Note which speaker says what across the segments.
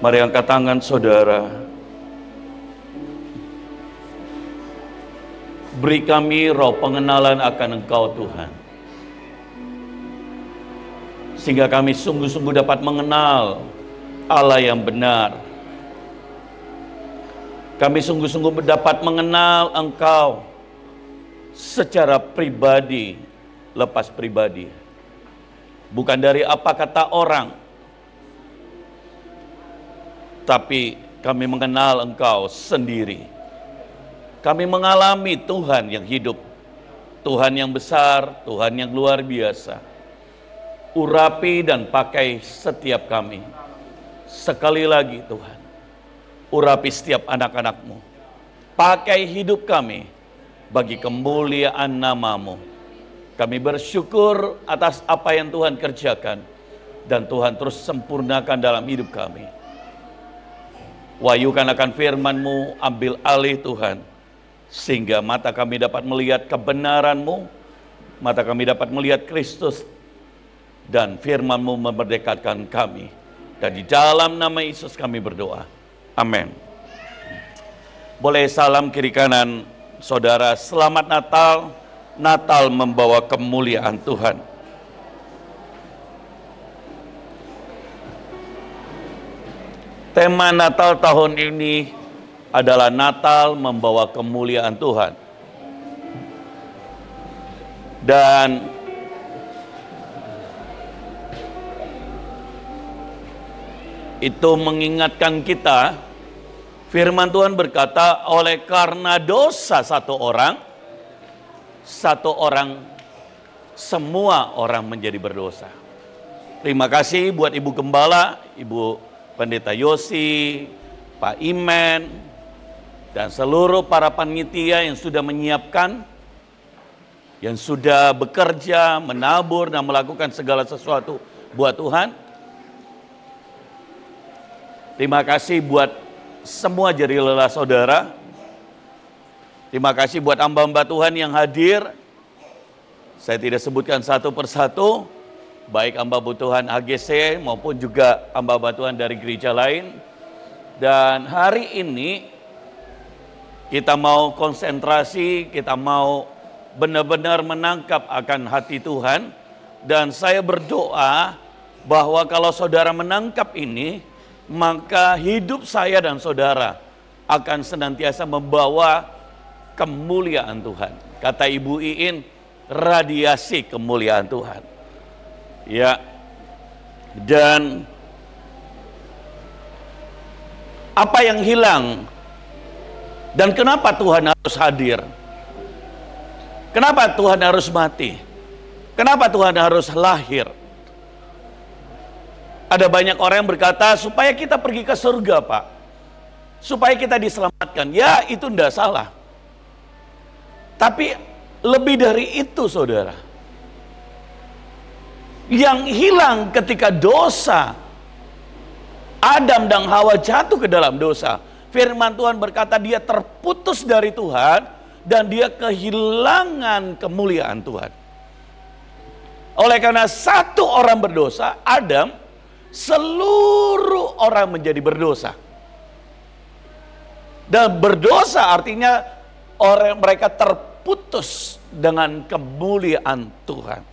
Speaker 1: Mari angkat tangan saudara. Beri kami roh pengenalan akan Engkau Tuhan, sehingga kami sungguh-sungguh dapat mengenal Allah yang benar. Kami sungguh-sungguh dapat mengenal Engkau secara pribadi, lepas pribadi. Bukan dari apa kata orang, tapi kami mengenal Engkau sendiri. Kami mengalami Tuhan yang hidup, Tuhan yang besar, Tuhan yang luar biasa. Urapi dan pakai setiap kami. Sekali lagi Tuhan, urapi setiap anak-anak-Mu. Pakai hidup kami bagi kemuliaan nama-Mu. Kami bersyukur atas apa yang Tuhan kerjakan, dan Tuhan terus sempurnakan dalam hidup kami. Wahyukan akan firman-Mu, ambil alih Tuhan, sehingga mata kami dapat melihat kebenaran-Mu, mata kami dapat melihat Kristus, dan firman-Mu memerdekakan kami. Dan di dalam nama Yesus kami berdoa. Amin. Boleh salam kiri kanan, saudara. Selamat Natal. Natal membawa kemuliaan Tuhan. Tema Natal tahun ini adalah Natal membawa kemuliaan Tuhan. Dan itu mengingatkan kita, firman Tuhan berkata, oleh karena dosa satu orang, semua orang menjadi berdosa. Terima kasih buat Ibu Gembala, Ibu Pendeta Yosi, Pak Imen, dan seluruh para panitia yang sudah menyiapkan, yang sudah bekerja, menabur, dan melakukan segala sesuatu buat Tuhan. Terima kasih buat semua jari lelah saudara. Terima kasih buat hamba-hamba Tuhan yang hadir. Saya tidak sebutkan satu persatu, baik hamba Tuhan AGC maupun juga hamba Tuhan dari gereja lain. Dan hari ini kita mau konsentrasi, kita mau benar-benar menangkap akan hati Tuhan. Dan saya berdoa bahwa kalau saudara menangkap ini, maka hidup saya dan saudara akan senantiasa membawa kemuliaan Tuhan. Kata Ibu Iin, radiasi kemuliaan Tuhan. Ya, dan apa yang hilang dan kenapa Tuhan harus hadir? Kenapa Tuhan harus mati? Kenapa Tuhan harus lahir? Ada banyak orang yang berkata supaya kita pergi ke surga, Pak, supaya kita diselamatkan. Ya, itu tidak salah. Tapi lebih dari itu, saudara. Yang hilang ketika dosa Adam dan Hawa jatuh ke dalam dosa, firman Tuhan berkata dia terputus dari Tuhan dan dia kehilangan kemuliaan Tuhan. Oleh karena satu orang berdosa, Adam, seluruh orang menjadi berdosa. Dan berdosa artinya orang mereka terputus dengan kemuliaan Tuhan.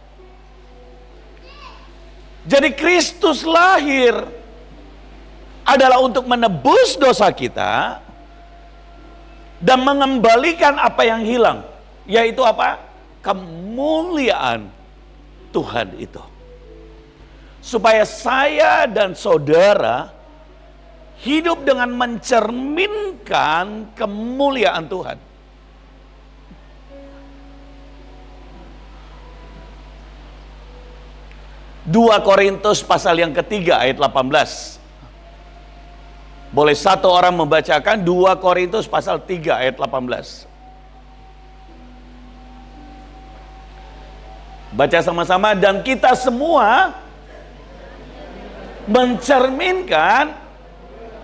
Speaker 1: Jadi Kristus lahir adalah untuk menebus dosa kita dan mengembalikan apa yang hilang, yaitu apa? Kemuliaan Tuhan itu. Supaya saya dan saudara hidup dengan mencerminkan kemuliaan Tuhan. Dua Korintus pasal yang ketiga ayat 18. Boleh satu orang membacakan 2 Korintus pasal 3 ayat 18. Baca sama-sama. Dan kita semua mencerminkan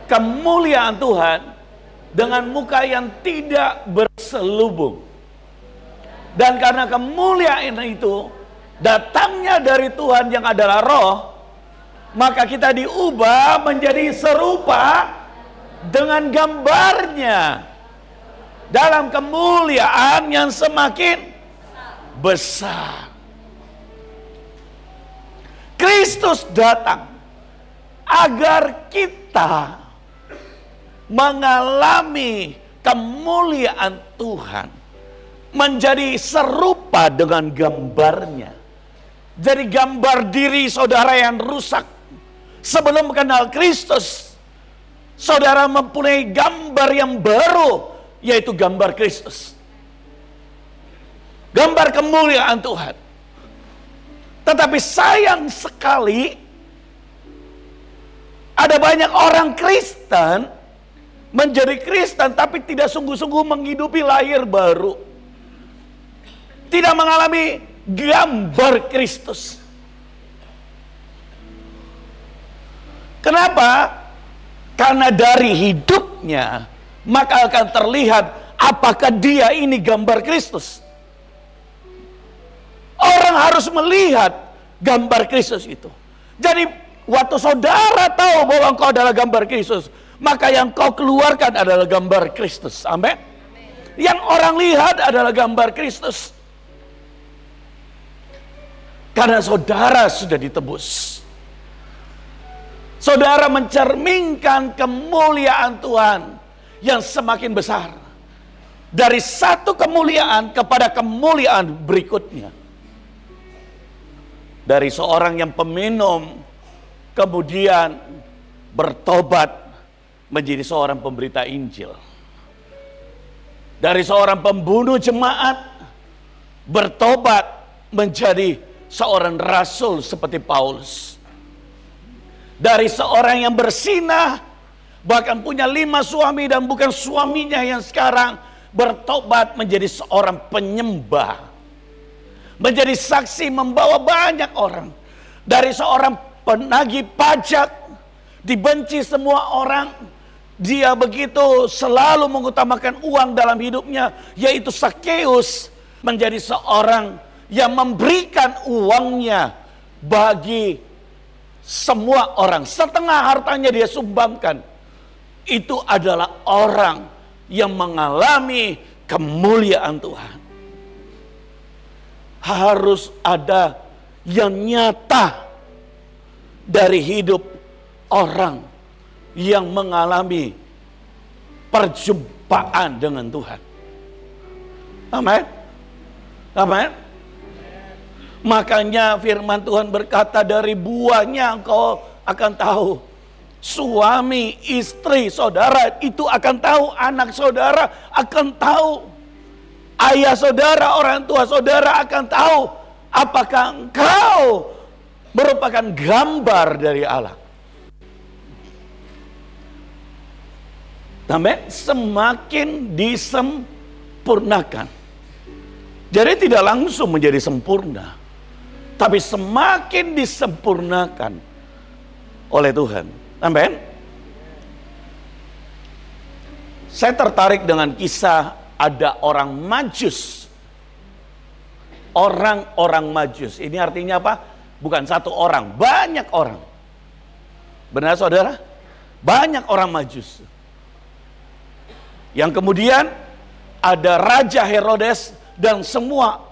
Speaker 1: kemuliaan Tuhan dengan muka yang tidak berselubung. Dan karena kemuliaan itu datangnya dari Tuhan yang adalah roh, Maka kita diubah menjadi serupa dengan gambarnya dalam kemuliaan yang semakin besar. Kristus datang agar kita mengalami kemuliaan Tuhan, menjadi serupa dengan gambarnya. Jadi gambar diri saudara yang rusak sebelum mengenal Kristus, saudara mempunyai gambar yang baru, yaitu gambar Kristus. Gambar kemuliaan Tuhan. Tetapi sayang sekali, ada banyak orang Kristen menjadi Kristen tapi tidak sungguh-sungguh menghidupi lahir baru. Tidak mengalami gambar Kristus. Kenapa? Karena dari hidupnya maka akan terlihat apakah dia ini gambar Kristus. Orang harus melihat gambar Kristus itu. Jadi waktu saudara tahu bahwa engkau adalah gambar Kristus, maka yang kau keluarkan adalah gambar Kristus. Amin. Yang orang lihat adalah gambar Kristus. Karena saudara sudah ditebus. Saudara mencerminkan kemuliaan Tuhan yang semakin besar. Dari satu kemuliaan kepada kemuliaan berikutnya. Dari seorang yang peminum, kemudian bertobat menjadi seorang pemberita Injil. Dari seorang pembunuh jemaat, bertobat menjadi seorang rasul seperti Paulus. Dari seorang yang bersinah, bahkan punya 5 suami dan bukan suaminya yang sekarang, bertobat menjadi seorang penyembah. Menjadi saksi membawa banyak orang. Dari seorang penagih pajak, dibenci semua orang, dia begitu selalu mengutamakan uang dalam hidupnya, yaitu Sakeus, menjadi seorang yang memberikan uangnya bagi semua orang. Setengah hartanya dia sumbangkan. Itu adalah orang yang mengalami kemuliaan Tuhan. Harus ada yang nyata dari hidup orang yang mengalami perjumpaan dengan Tuhan. Amin. Amin. Makanya firman Tuhan berkata, dari buahnya engkau akan tahu. Suami, istri, saudara itu akan tahu. Anak saudara akan tahu. Ayah saudara, orang tua saudara akan tahu apakah engkau merupakan gambar dari Allah. Amin. Semakin disempurnakan. Jadi tidak langsung menjadi sempurna, tapi semakin disempurnakan oleh Tuhan. Amin. Saya tertarik dengan kisah ada orang Majus. Orang-orang Majus. Ini artinya apa? Bukan satu orang, banyak orang. Benar saudara? Banyak orang Majus. Yang kemudian ada Raja Herodes dan semua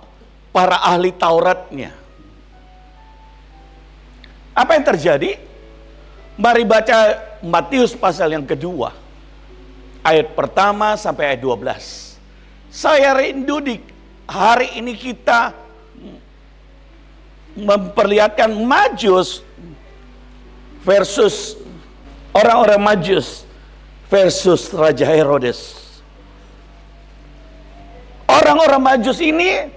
Speaker 1: para ahli Tauratnya. Apa yang terjadi? Mari baca Matius pasal yang kedua. Ayat pertama sampai ayat 12. Saya rindu di hari ini kita memperlihatkan Majus versus orang-orang Majus versus Raja Herodes. Orang-orang Majus ini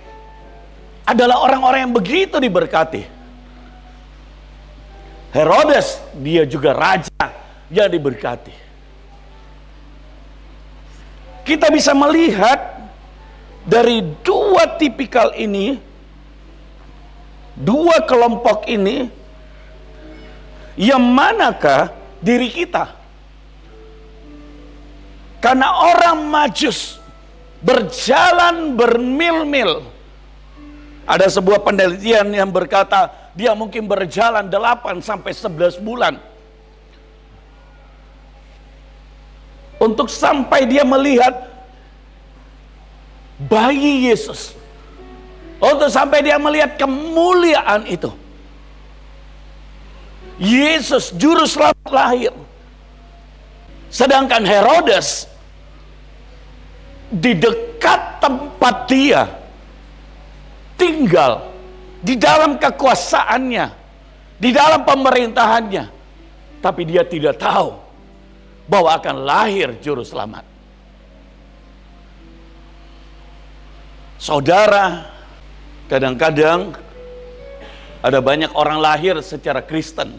Speaker 1: adalah orang-orang yang begitu diberkati. Herodes, dia juga raja yang diberkati. Kita bisa melihat dari dua tipikal ini, dua kelompok ini, yang manakah diri kita? Karena orang Majus berjalan bermil-mil Ada sebuah penelitian yang berkata dia mungkin berjalan 8 sampai 11 bulan untuk sampai dia melihat bayi Yesus. Untuk sampai dia melihat kemuliaan itu. Yesus juru selamat lahir. Sedangkan Herodes di dekat tempat dia tinggal, di dalam kekuasaannya, di dalam pemerintahannya, tapi dia tidak tahu bahwa akan lahir juru selamat. Saudara, kadang-kadang ada banyak orang lahir secara Kristen,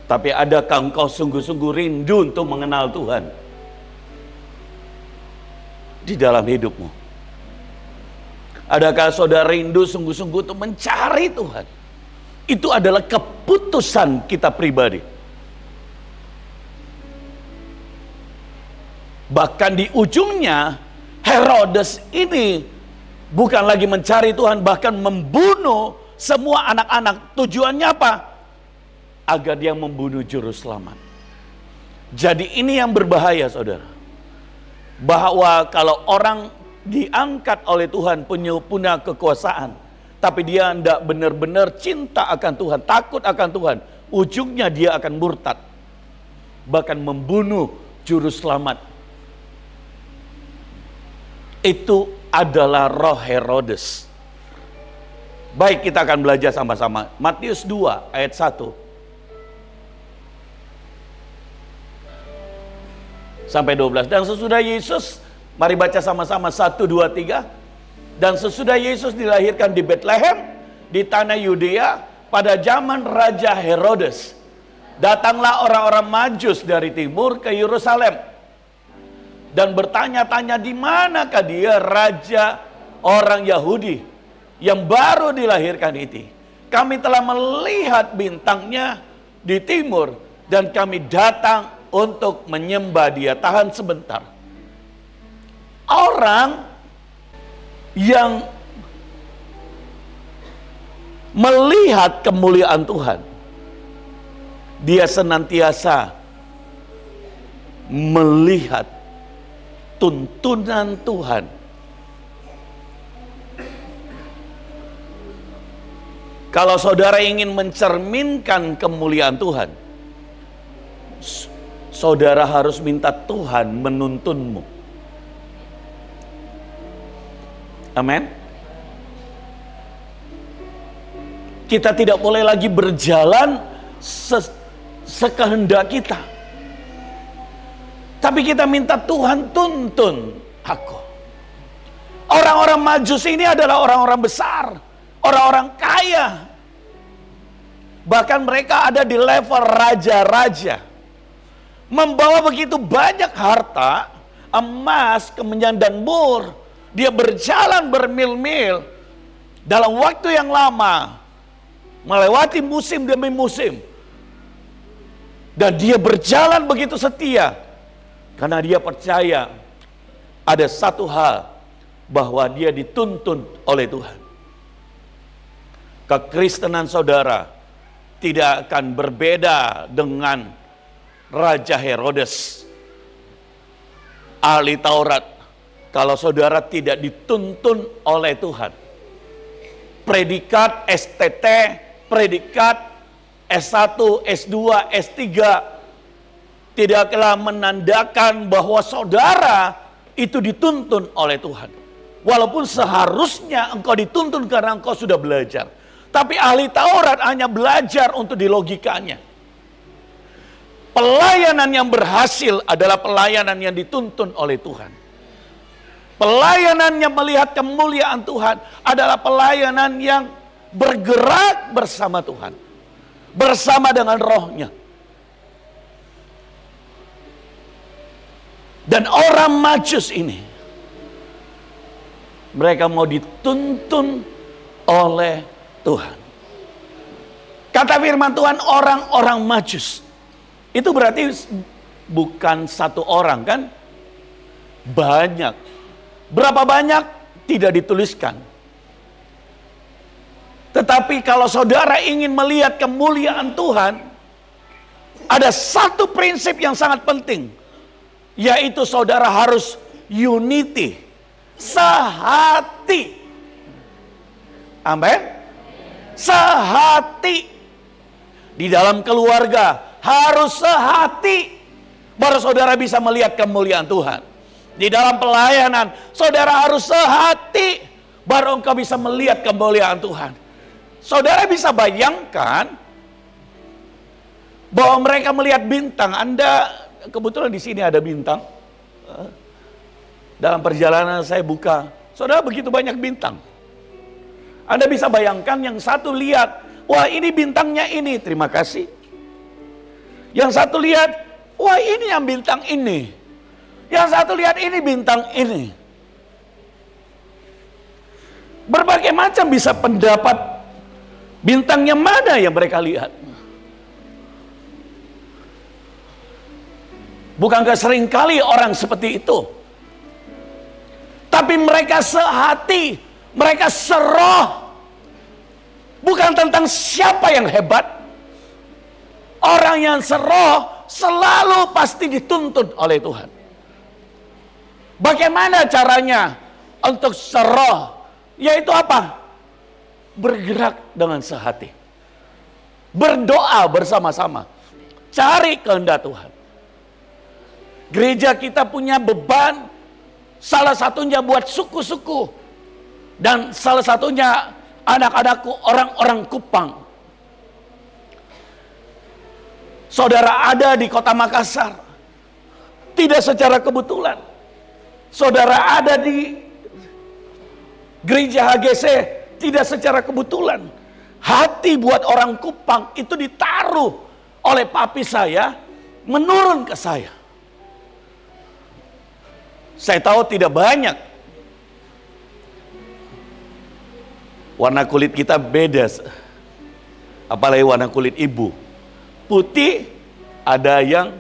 Speaker 1: tapi adakah engkau sungguh-sungguh rindu untuk mengenal Tuhan di dalam hidupmu? Adakah saudara rindu sungguh-sungguh untuk mencari Tuhan? Itu adalah keputusan kita pribadi. Bahkan di ujungnya Herodes ini bukan lagi mencari Tuhan, bahkan membunuh semua anak-anak. Tujuannya apa? Agar dia membunuh juru selamat. Jadi ini yang berbahaya, saudara. Bahwa kalau orang diangkat oleh Tuhan, punya kekuasaan, tapi dia tidak benar-benar cinta akan Tuhan, takut akan Tuhan, ujungnya dia akan murtad, bahkan membunuh juru selamat. Itu adalah roh Herodes. Baik, kita akan belajar sama-sama. Matius 2 ayat 1 sampai 12. Dan sesudah Yesus, mari baca sama-sama 1, 2, 3. Dan sesudah Yesus dilahirkan di Betlehem, di tanah Yudea, pada zaman Raja Herodes, datanglah orang-orang Majus dari timur ke Yerusalem dan bertanya-tanya di manakah dia, raja orang Yahudi yang baru dilahirkan itu. Kami telah melihat bintangnya di timur dan kami datang untuk menyembah dia. Tahan sebentar. Orang yang melihat kemuliaan Tuhan, dia senantiasa melihat tuntunan Tuhan. Kalau saudara ingin mencerminkan kemuliaan Tuhan, saudara harus minta Tuhan menuntunmu. Amin. Kita tidak boleh lagi berjalan sekehendak kita, tapi kita minta Tuhan tuntun aku. Orang-orang Majus ini adalah orang-orang besar, orang-orang kaya. Bahkan mereka ada di level raja-raja. Membawa begitu banyak harta, emas, kemenyan dan mur. Dia berjalan bermil-mil dalam waktu yang lama, melewati musim demi musim. Dan dia berjalan begitu setia, karena dia percaya ada satu hal, bahwa dia dituntun oleh Tuhan. Kekristenan saudara tidak akan berbeda dengan Raja Herodes, ahli Taurat. Kalau saudara tidak dituntun oleh Tuhan, predikat STT, predikat S1, S2, S3 tidaklah menandakan bahwa saudara itu dituntun oleh Tuhan. Walaupun seharusnya engkau dituntun karena engkau sudah belajar. Tapi ahli Taurat hanya belajar untuk dilogikanya. Pelayanan yang berhasil adalah pelayanan yang dituntun oleh Tuhan. Pelayanan yang melihat kemuliaan Tuhan adalah pelayanan yang bergerak bersama Tuhan, bersama dengan rohnya. Dan orang Majus ini, mereka mau dituntun oleh Tuhan. Kata firman Tuhan, orang-orang Majus. Itu berarti bukan satu orang kan? Banyak. Berapa banyak? Tidak dituliskan. Tetapi kalau saudara ingin melihat kemuliaan Tuhan, ada satu prinsip yang sangat penting, yaitu saudara harus unity, sehati. Amin. Sehati. Di dalam keluarga harus sehati, baru saudara bisa melihat kemuliaan Tuhan. Di dalam pelayanan saudara harus sehati, baru engkau bisa melihat kemuliaan Tuhan. Saudara bisa bayangkan bahwa mereka melihat bintang. Anda kebetulan di sini ada bintang. Dalam perjalanan saya buka, saudara, begitu banyak bintang. Anda bisa bayangkan yang satu lihat, wah ini bintangnya ini, terima kasih. Yang satu lihat, wah ini yang bintang ini. Yang satu lihat ini bintang ini. Berbagai macam bisa pendapat. Bintangnya mana yang mereka lihat? Bukankah seringkali orang seperti itu? Tapi mereka sehati, mereka seroh. Bukan tentang siapa yang hebat. Orang yang seroh selalu pasti dituntut oleh Tuhan. Bagaimana caranya untuk seroh? Yaitu apa? Bergerak dengan sehati. Berdoa bersama-sama. Cari kehendak Tuhan. Gereja kita punya beban, salah satunya buat suku-suku. Dan salah satunya anak-anakku orang-orang Kupang. Saudara ada di kota Makassar. Tidak secara kebetulan. Saudara ada di gereja HGC. Tidak secara kebetulan. Hati buat orang Kupang itu ditaruh oleh papi saya, menurun ke saya. Saya tahu tidak banyak. Warna kulit kita beda. Apalagi warna kulit ibu. Putih, ada yang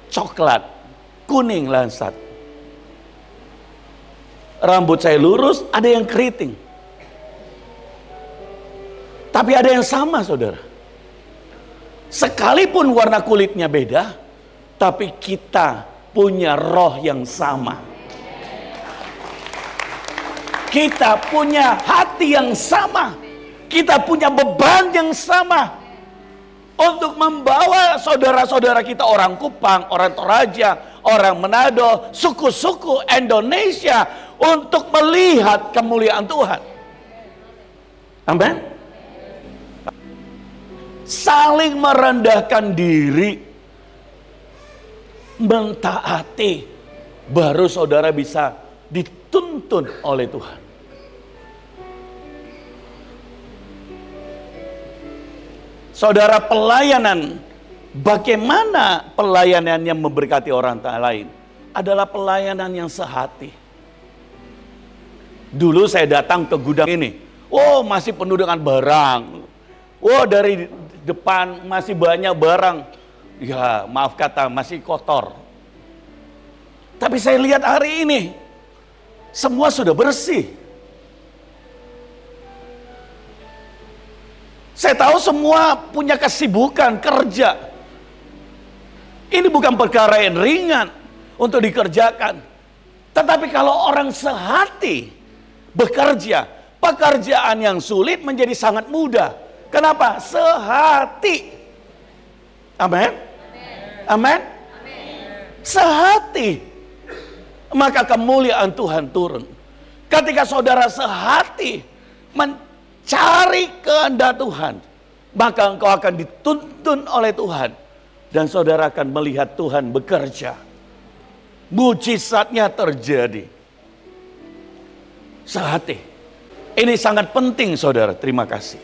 Speaker 1: coklat, kuning lansat. Rambut saya lurus, ada yang keriting. Tapi ada yang sama, saudara. Sekalipun warna kulitnya beda, tapi kita punya roh yang sama. Kita punya hati yang sama. Kita punya beban yang sama. Untuk membawa saudara-saudara kita orang Kupang, orang Toraja, orang Manado, suku-suku Indonesia untuk melihat kemuliaan Tuhan. Amin. Saling merendahkan diri, mentaati, baru saudara bisa dituntun oleh Tuhan. Saudara, pelayanan, bagaimana pelayanan yang memberkati orang lain adalah pelayanan yang sehati. Dulu saya datang ke gudang ini, oh masih penuh dengan barang. Oh dari depan masih banyak barang. Ya maaf kata, masih kotor. Tapi saya lihat hari ini, semua sudah bersih. Saya tahu semua punya kesibukan kerja. Ini bukan perkara yang ringan untuk dikerjakan. Tetapi kalau orang sehati bekerja, pekerjaan yang sulit menjadi sangat mudah. Kenapa? Sehati. Amin. Amin. Sehati. Maka kemuliaan Tuhan turun. Ketika saudara sehati mencari kehendak Tuhan, maka engkau akan dituntun oleh Tuhan. Dan saudara akan melihat Tuhan bekerja. Mujizatnya terjadi. Sehati. Ini sangat penting, saudara. Terima kasih.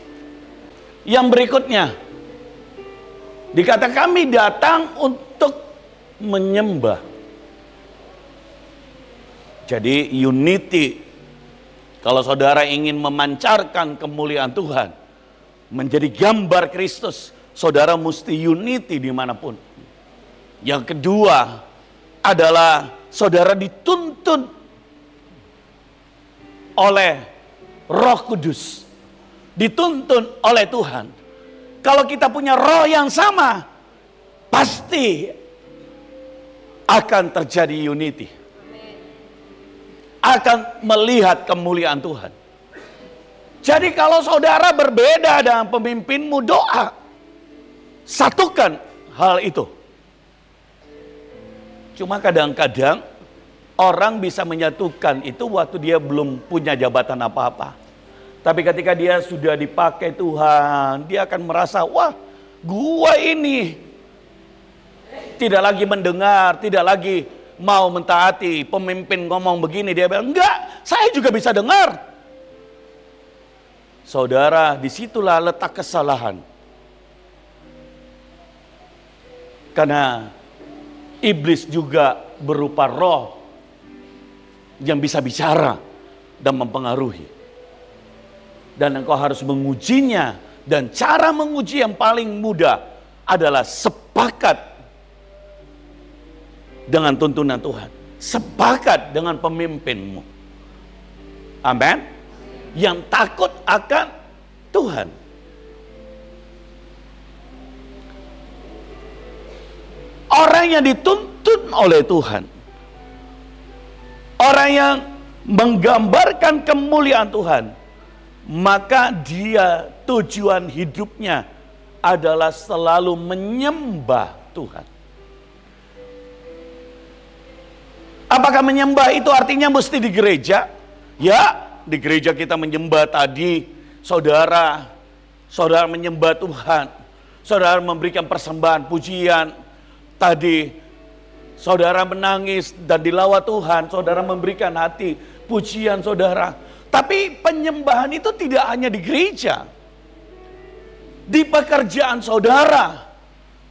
Speaker 1: Yang berikutnya, dikata kami datang untuk menyembah. Jadi unity. Kalau saudara ingin memancarkan kemuliaan Tuhan, menjadi gambar Kristus, saudara mesti unity dimanapun. Yang kedua adalah saudara dituntun oleh Roh Kudus. dituntun oleh Tuhan. Kalau kita punya roh yang sama, pasti akan terjadi unity. Akan melihat kemuliaan Tuhan. Jadi kalau saudara berbeda dengan pemimpinmu, doa. Satukan hal itu. Cuma kadang-kadang orang bisa menyatukan itu waktu dia belum punya jabatan apa-apa. Tapi ketika dia sudah dipakai Tuhan, dia akan merasa, wah, gua ini tidak lagi mendengar, tidak lagi mau mentaati. Pemimpin ngomong begini, dia bilang, enggak, saya juga bisa dengar. Saudara, disitulah letak kesalahan. Karena iblis juga berupa roh yang bisa bicara dan mempengaruhi. Dan engkau harus mengujinya. Dan cara menguji yang paling mudah adalah sepakat dengan tuntunan Tuhan. Sepakat dengan pemimpinmu. Amin. Yang takut akan Tuhan. Orang yang dituntun oleh Tuhan. Orang yang menggambarkan kemuliaan Tuhan. Maka dia tujuan hidupnya adalah selalu menyembah Tuhan. Apakah menyembah itu artinya mesti di gereja? Ya, di gereja kita menyembah tadi. Saudara menyembah Tuhan. Saudara memberikan persembahan, pujian. Tadi saudara menangis dan dilawat Tuhan. Saudara memberikan hati, pujian saudara. Tapi penyembahan itu tidak hanya di gereja. Di pekerjaan saudara.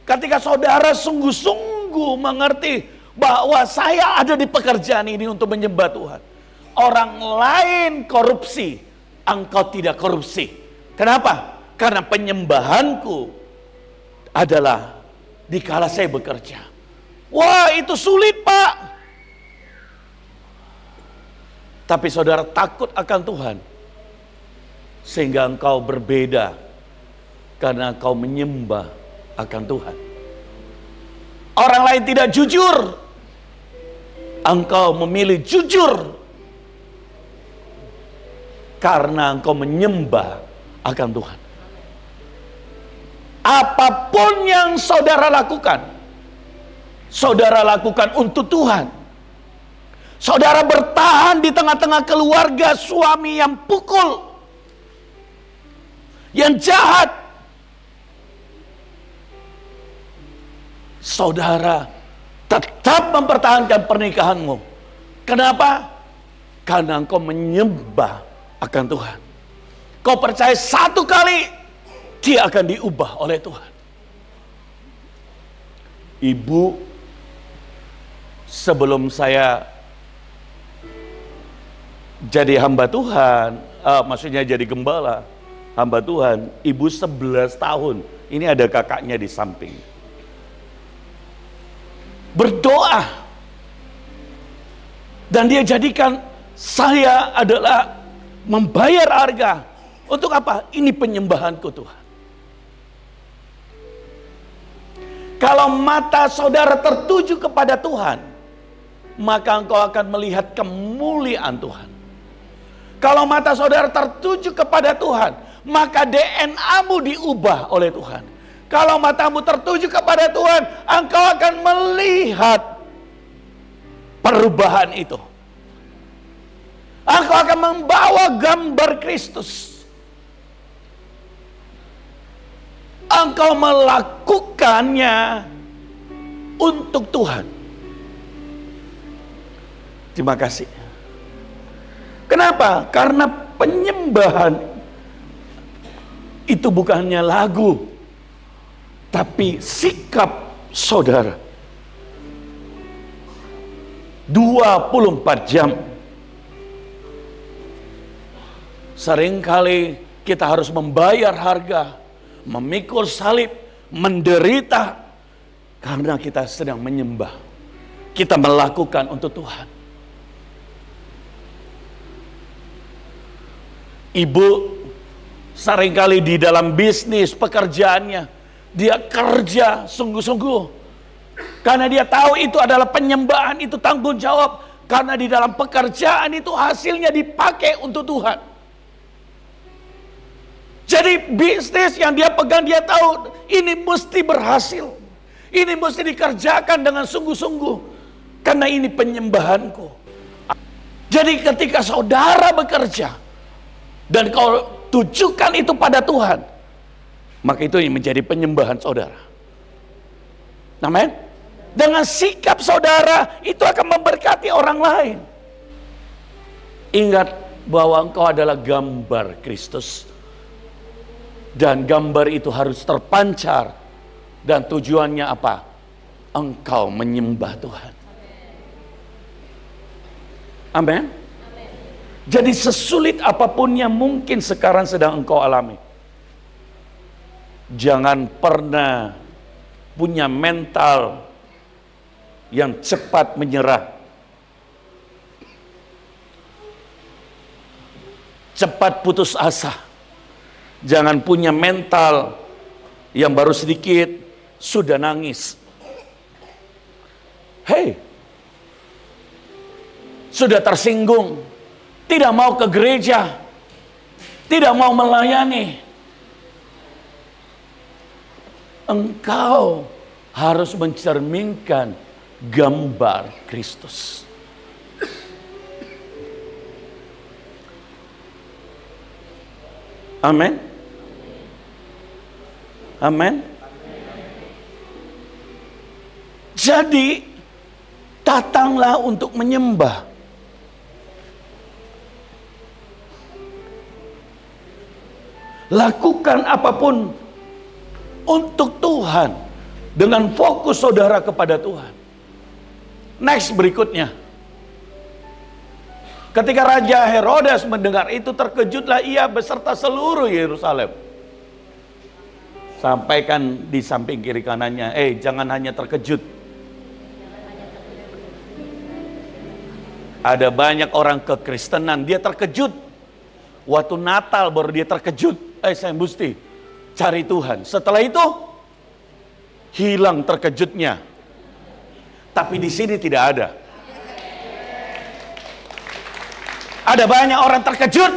Speaker 1: Ketika saudara sungguh-sungguh mengerti bahwa saya ada di pekerjaan ini untuk menyembah Tuhan. Orang lain korupsi, engkau tidak korupsi. Kenapa? Karena penyembahanku adalah dikala saya bekerja. Wah, itu sulit, Pak. Tapi saudara takut akan Tuhan. Sehingga engkau berbeda. Karena engkau menyembah akan Tuhan. Orang lain tidak jujur. Engkau memilih jujur. Karena engkau menyembah akan Tuhan. Apapun yang saudara lakukan. Saudara lakukan untuk Tuhan. Saudara bertahan di tengah-tengah keluarga suami yang pukul, yang jahat. Saudara tetap mempertahankan pernikahanmu. Kenapa? Karena engkau menyembah akan Tuhan. Kau percaya satu kali, dia akan diubah oleh Tuhan. Ibu, sebelum saya jadi hamba Tuhan, maksudnya jadi gembala, hamba Tuhan, ibu 11 tahun. Ini ada kakaknya di samping. Berdoa. Dan dia jadikan saya adalah membayar harga. Untuk apa? Ini penyembahanku Tuhan. Kalau mata saudara tertuju kepada Tuhan, maka engkau akan melihat kemuliaan Tuhan. Kalau mata saudara tertuju kepada Tuhan, maka DNA-mu diubah oleh Tuhan. Kalau matamu tertuju kepada Tuhan, engkau akan melihat perubahan itu. Engkau akan membawa gambar Kristus. Engkau melakukannya untuk Tuhan. Terima kasih. Kenapa? Karena penyembahan itu bukannya lagu, tapi sikap saudara. 24 jam. Seringkali kita harus membayar harga, memikul salib, menderita, karena kita sedang menyembah. Kita melakukan untuk Tuhan. Ibu, Seringkali di dalam bisnis pekerjaannya, dia kerja sungguh-sungguh. Karena dia tahu itu adalah penyembahan, itu tanggung jawab. Karena di dalam pekerjaan itu hasilnya dipakai untuk Tuhan. Jadi bisnis yang dia pegang, dia tahu ini mesti berhasil. Ini mesti dikerjakan dengan sungguh-sungguh. Karena ini penyembahanku. Jadi ketika saudara bekerja, dan kau tujukan itu pada Tuhan, maka itu yang menjadi penyembahan saudara. Amin. Dengan sikap saudara, itu akan memberkati orang lain. Ingat bahwa engkau adalah gambar Kristus. Dan gambar itu harus terpancar. Dan tujuannya apa? Engkau menyembah Tuhan. Amin. Jadi sesulit apapun yang mungkin sekarang sedang engkau alami, jangan pernah punya mental yang cepat menyerah, cepat putus asa. Jangan punya mental yang baru sedikit sudah nangis. Hei, sudah tersinggung, tidak mau ke gereja, tidak mau melayani. Engkau harus mencerminkan gambar Kristus. Amin. Amin. Jadi datanglah untuk menyembah. Lakukan apapun untuk Tuhan dengan fokus saudara kepada Tuhan. Next berikutnya. Ketika Raja Herodes mendengar itu, terkejutlah ia beserta seluruh Yerusalem. Sampaikan di samping kiri kanannya, jangan hanya terkejut. Ada banyak orang kekristenan, dia terkejut. Waktu Natal baru dia terkejut. Saya mesti cari Tuhan. Setelah itu hilang terkejutnya. Tapi di sini tidak ada. Ada banyak orang terkejut.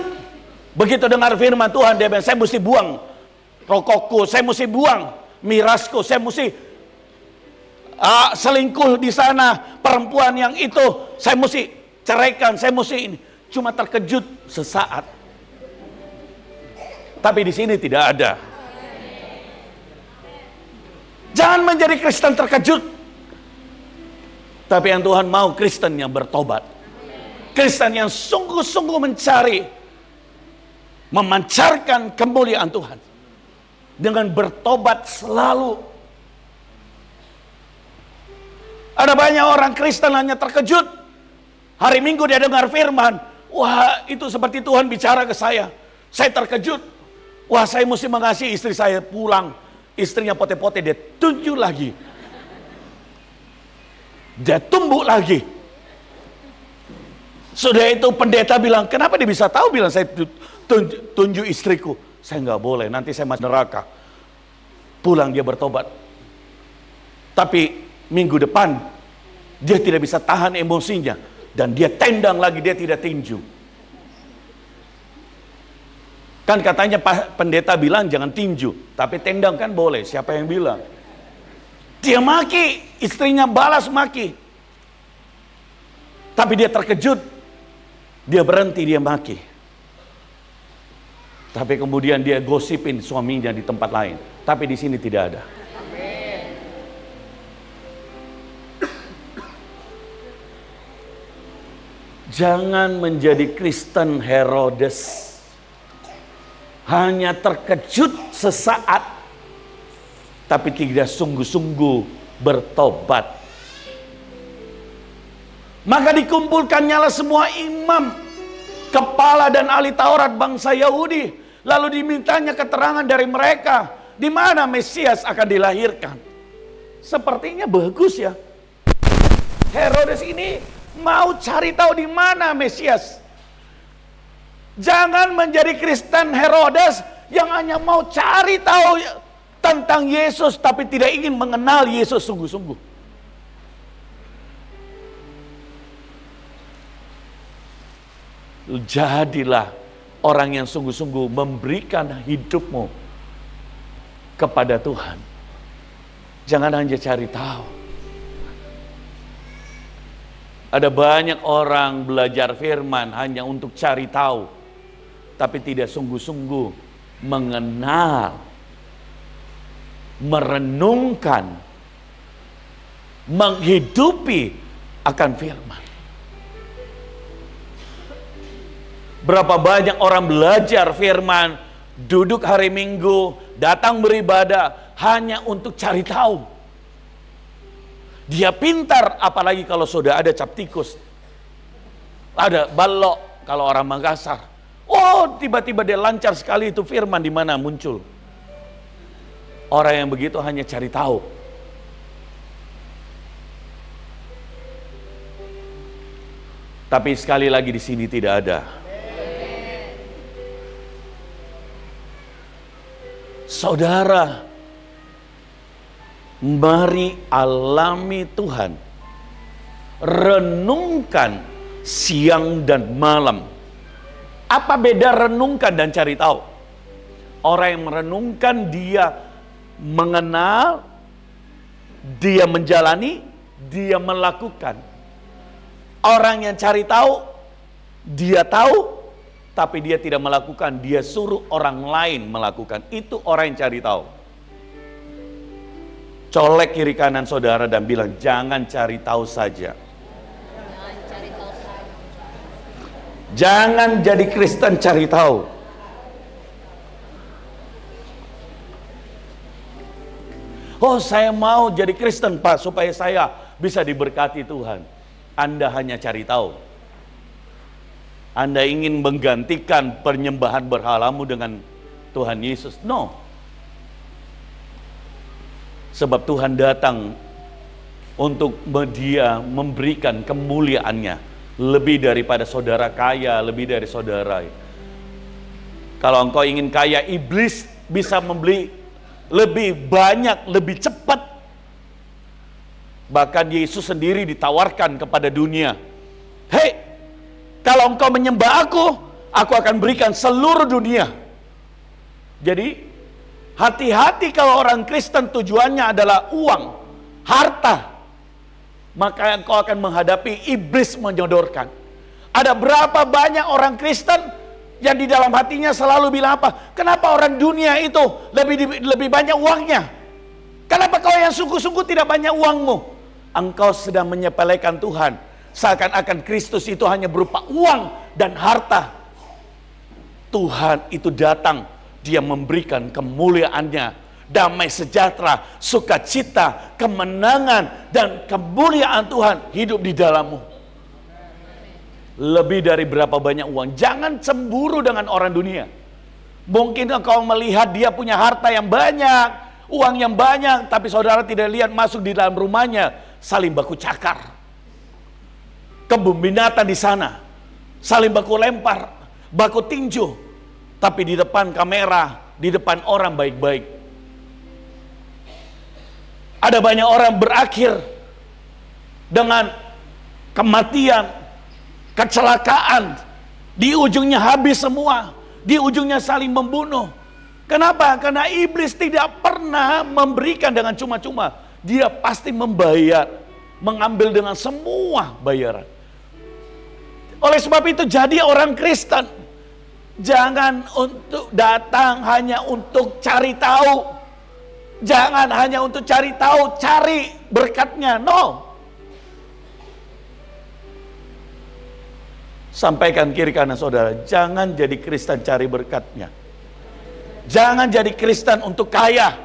Speaker 1: Begitu dengar firman Tuhan, dia bilang, saya mesti buang rokokku, saya mesti buang mirasku, saya mesti selingkuh di sana, perempuan yang itu, saya mesti ceraikan, saya mesti ini. Cuma terkejut sesaat. Tapi di sini tidak ada. Jangan menjadi Kristen terkejut. Tapi yang Tuhan mau Kristen yang bertobat. Kristen yang sungguh-sungguh mencari, memancarkan kemuliaan Tuhan. Dengan bertobat selalu. Ada banyak orang Kristen hanya terkejut. Hari Minggu dia dengar firman. Wah, itu seperti Tuhan bicara ke saya. Saya terkejut. Wah, saya mesti mengasihi istri saya. Pulang, istrinya pote-pote, dia tunjuk lagi. Dia tumbuk lagi. Sudah itu pendeta bilang, kenapa dia bisa tahu? Bilang, saya tunjuk istriku. Saya nggak boleh, nanti saya masuk neraka. Pulang dia bertobat. Tapi minggu depan, dia tidak bisa tahan emosinya. Dan dia tendang lagi, dia tidak tinju. Kan katanya pendeta bilang jangan tinju. Tapi tendang kan boleh, siapa yang bilang? Dia maki, istrinya balas maki. Tapi dia terkejut. Dia berhenti, dia maki. Tapi kemudian dia gosipin suaminya di tempat lain. Tapi di sini tidak ada. Jangan menjadi Kristen Herodes. Hanya terkejut sesaat. Tapi tidak sungguh-sungguh bertobat. Maka dikumpulkannyalah semua imam, kepala dan ahli Taurat bangsa Yahudi. Lalu dimintanya keterangan dari mereka, di mana Mesias akan dilahirkan. Sepertinya bagus ya. Herodes ini mau cari tahu di mana Mesias. Jangan menjadi Kristen Herodes yang hanya mau cari tahu tentang Yesus tapi tidak ingin mengenal Yesus sungguh-sungguh. Jadilah orang yang sungguh-sungguh memberikan hidupmu kepada Tuhan. Jangan hanya cari tahu. Ada banyak orang belajar firman hanya untuk cari tahu, tapi tidak sungguh-sungguh mengenal, merenungkan, menghidupi akan firman. Berapa banyak orang belajar firman, duduk hari Minggu, datang beribadah hanya untuk cari tahu. Dia pintar, apalagi kalau sudah ada cap tikus, ada balok kalau orang Makassar. Oh, tiba-tiba dia lancar sekali itu firman di mana muncul. Orang yang begitu hanya cari tahu. Tapi sekali lagi di sini tidak ada. Saudara, mari alami Tuhan. Renungkan siang dan malam. Apa beda renungkan dan cari tahu? Orang yang merenungkan dia mengenal, dia menjalani, dia melakukan. Orang yang cari tahu, dia tahu, tapi dia tidak melakukan, dia suruh orang lain melakukan. Itu orang yang cari tahu. Colek kiri kanan saudara dan bilang, jangan cari tahu saja. Jangan jadi Kristen cari tahu. Oh, saya mau jadi Kristen, Pak, supaya saya bisa diberkati Tuhan. Anda hanya cari tahu. Anda ingin menggantikan penyembahan berhalamu dengan Tuhan Yesus? No. Sebab Tuhan datang untuk dia memberikan kemuliaannya lebih daripada saudara kaya, lebih dari saudara. Kalau engkau ingin kaya, iblis bisa membeli lebih banyak, lebih cepat. Bahkan Yesus sendiri ditawarkan kepada dunia. Hei, kalau engkau menyembah aku akan berikan seluruh dunia. Jadi, hati-hati kalau orang Kristen tujuannya adalah uang, harta. Maka engkau akan menghadapi iblis menyodorkan. Ada berapa banyak orang Kristen yang di dalam hatinya selalu bilang apa? Kenapa orang dunia itu lebih banyak uangnya? Kenapa kau yang sungguh-sungguh tidak banyak uangmu? Engkau sedang menyepelekan Tuhan. Seakan-akan Kristus itu hanya berupa uang dan harta. Tuhan itu datang, dia memberikan kemuliaannya, damai sejahtera, sukacita, kemenangan, dan kemuliaan Tuhan hidup di dalammu. Lebih dari berapa banyak uang. Jangan cemburu dengan orang dunia. Mungkin engkau melihat dia punya harta yang banyak, uang yang banyak, tapi saudara tidak lihat masuk di dalam rumahnya, saling baku cakar. Kebun binatang di sana, saling baku lempar, baku tinju, tapi di depan kamera, di depan orang baik-baik. Ada banyak orang berakhir dengan kematian, kecelakaan, di ujungnya habis semua, di ujungnya saling membunuh. Kenapa? Karena iblis tidak pernah memberikan dengan cuma-cuma, dia pasti membayar, mengambil dengan semua bayaran. Oleh sebab itu jadi orang Kristen jangan untuk datang hanya untuk cari tahu. Jangan hanya untuk cari tahu, cari berkatnya. No. Sampaikan kiri kanan saudara, jangan jadi Kristen cari berkatnya. Jangan jadi Kristen untuk kaya.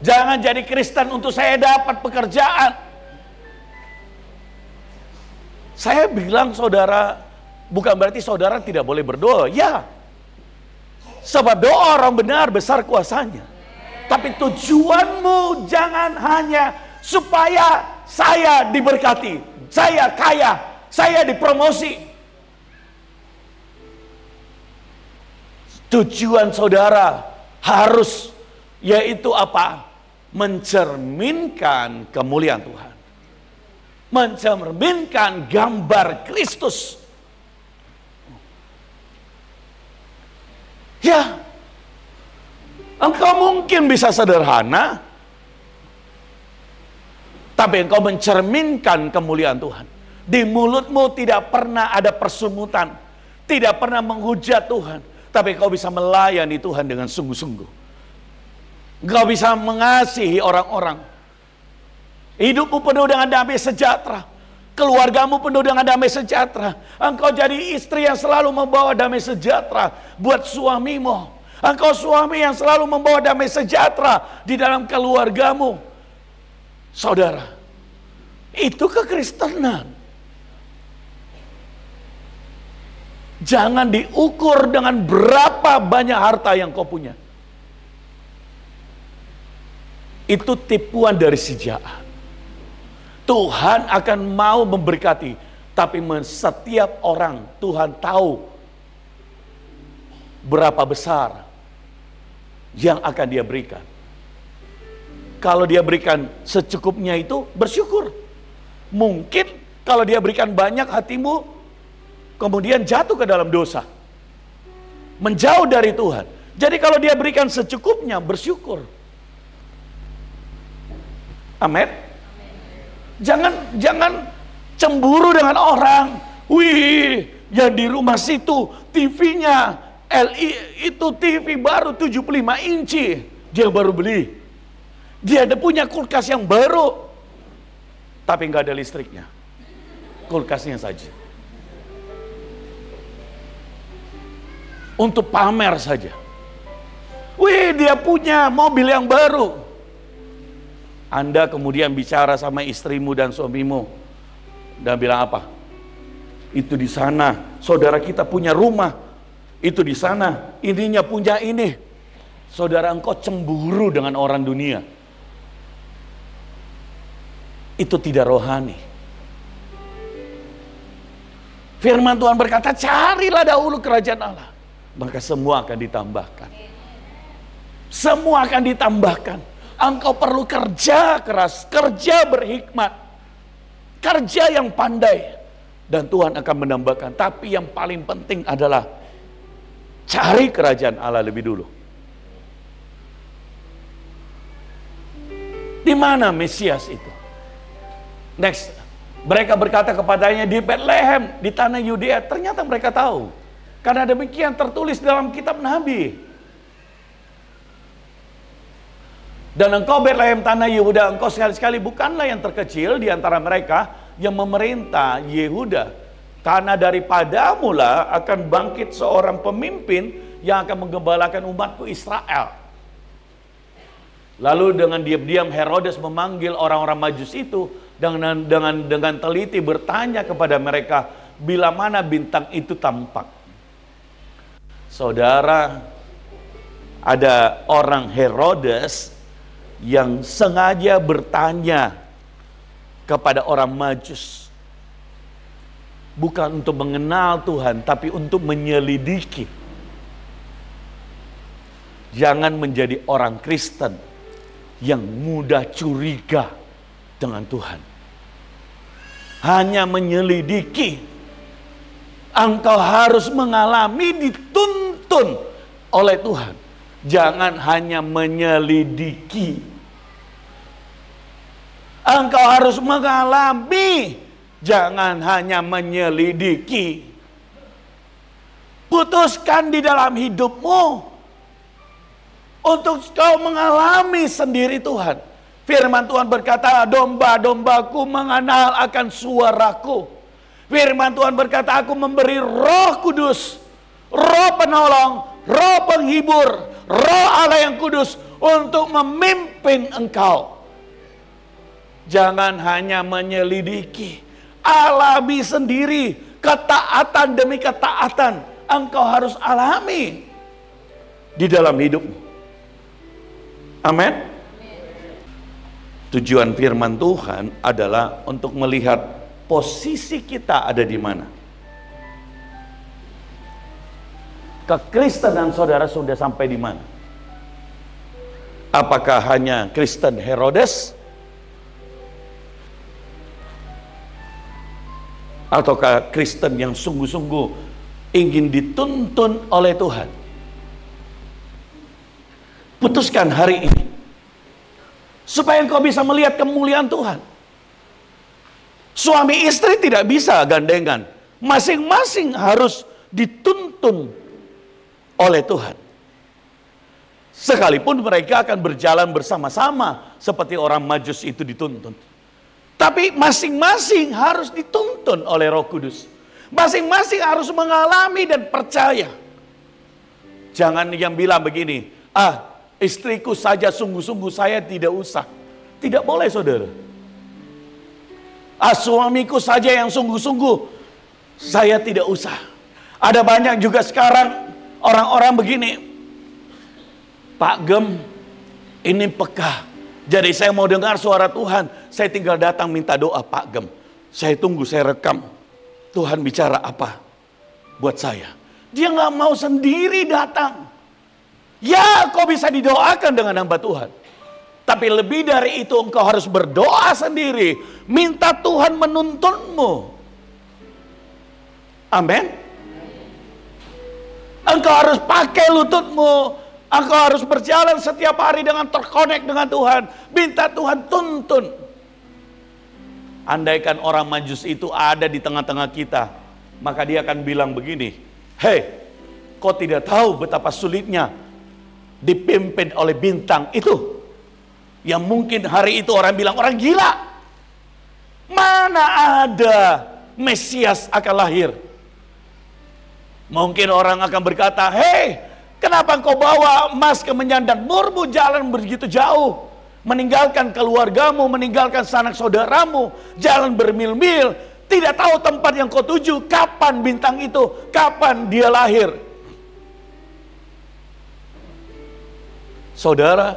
Speaker 1: Jangan jadi Kristen untuk saya dapat pekerjaan. Saya bilang saudara, bukan berarti saudara tidak boleh berdoa. Ya, sebab doa orang benar besar kuasanya. Tapi tujuanmu jangan hanya supaya saya diberkati, saya kaya, saya dipromosi. Tujuan saudara harus, yaitu apa? Mencerminkan kemuliaan Tuhan. Mencerminkan gambar Kristus. Ya, engkau mungkin bisa sederhana, tapi engkau mencerminkan kemuliaan Tuhan. Di mulutmu tidak pernah ada persumutan, tidak pernah menghujat Tuhan, tapi engkau bisa melayani Tuhan dengan sungguh-sungguh. Engkau bisa mengasihi orang-orang. Hidupmu penuh dengan damai sejahtera. Keluargamu penuh dengan damai sejahtera. Engkau jadi istri yang selalu membawa damai sejahtera buat suamimu. Engkau suami yang selalu membawa damai sejahtera di dalam keluargamu. Saudara, itu kekristenan. Jangan diukur dengan berapa banyak harta yang kau punya. Itu tipuan dari si jahat. Tuhan akan mau memberkati, tapi setiap orang Tuhan tahu berapa besar yang akan dia berikan. Kalau dia berikan secukupnya itu, bersyukur. Mungkin kalau dia berikan banyak, hatimu kemudian jatuh ke dalam dosa, menjauh dari Tuhan. Jadi kalau dia berikan secukupnya, bersyukur. Amin. Jangan cemburu dengan orang. Wih, yang di rumah situ TV-nya itu TV baru 75 inci. Dia baru beli. Dia ada punya kulkas yang baru, tapi nggak ada listriknya. Kulkasnya saja. Untuk pamer saja. Wih, dia punya mobil yang baru. Anda kemudian bicara sama istrimu dan suamimu dan bilang apa? Itu di sana, saudara kita punya rumah. Itu di sana, ininya punya ini. Saudara, engkau cemburu dengan orang dunia. Itu tidak rohani. Firman Tuhan berkata, carilah dahulu kerajaan Allah, maka semua akan ditambahkan. Semua akan ditambahkan. Engkau perlu kerja keras, kerja berhikmat, kerja yang pandai, dan Tuhan akan menambahkan. Tapi yang paling penting adalah cari kerajaan Allah lebih dulu. Di mana Mesias itu? Next, mereka berkata kepadanya di Bethlehem, di tanah Yudea. Ternyata mereka tahu, karena demikian tertulis dalam kitab Nabi. Dan engkau Bethlehem tanah Yehuda, engkau sekali-sekali bukanlah yang terkecil di antara mereka yang memerintah Yehuda. Karena daripadamu lah akan bangkit seorang pemimpin yang akan menggembalakan umatku Israel. Lalu dengan diam-diam Herodes memanggil orang-orang Majus itu dengan teliti bertanya kepada mereka, bila mana bintang itu tampak. Saudara, ada orang Herodes yang sengaja bertanya kepada orang Majus, bukan untuk mengenal Tuhan, tapi untuk menyelidiki. Jangan menjadi orang Kristen yang mudah curiga dengan Tuhan. Hanya menyelidiki. Engkau harus mengalami, dituntun oleh Tuhan. Jangan hanya menyelidiki. Engkau harus mengalami, jangan hanya menyelidiki. Putuskan di dalam hidupmu untuk kau mengalami sendiri Tuhan. Firman Tuhan berkata, domba-dombaku mengenal akan suaraku. Firman Tuhan berkata, aku memberi Roh Kudus, Roh penolong, Roh penghibur, Roh Allah yang kudus untuk memimpin engkau. Jangan hanya menyelidiki, alami sendiri. Ketaatan demi ketaatan engkau harus alami di dalam hidupmu. Amin. Tujuan firman Tuhan adalah untuk melihat posisi kita ada di mana. Kekristenan saudara sudah sampai di mana? Apakah hanya Kristen Herodes? Ataukah Kristen yang sungguh-sungguh ingin dituntun oleh Tuhan? Putuskan hari ini, supaya engkau bisa melihat kemuliaan Tuhan. Suami istri tidak bisa gandengan. Masing-masing harus dituntun oleh Tuhan. Sekalipun mereka akan berjalan bersama-sama seperti orang Majus itu dituntun. Tapi masing-masing harus dituntun oleh Roh Kudus. Masing-masing harus mengalami dan percaya. Jangan yang bilang begini, istriku saja sungguh-sungguh, saya tidak usah. Tidak boleh saudara. Suamiku saja yang sungguh-sungguh, saya tidak usah. Ada banyak juga sekarang orang-orang begini, Pak Gem, ini peka. Jadi saya mau dengar suara Tuhan, saya tinggal datang minta doa Pak Gem. Saya tunggu, saya rekam. Tuhan bicara apa buat saya. Dia nggak mau sendiri datang. Ya, kau bisa didoakan dengan hamba Tuhan. Tapi lebih dari itu engkau harus berdoa sendiri. Minta Tuhan menuntunmu. Amin. Engkau harus pakai lututmu. Engkau harus berjalan setiap hari dengan terkonek dengan Tuhan. Minta Tuhan tuntun. Andaikan orang Majus itu ada di tengah-tengah kita, maka dia akan bilang begini, hei, kau tidak tahu betapa sulitnya dipimpin oleh bintang itu. Yang mungkin hari itu orang bilang, orang gila. Mana ada Mesias akan lahir? Mungkin orang akan berkata, hei, kenapa engkau bawa emas ke menyandang murmu jalan begitu jauh? Meninggalkan keluargamu, meninggalkan sanak saudaramu, jalan bermil-mil, tidak tahu tempat yang kau tuju, kapan bintang itu, kapan dia lahir. Saudara,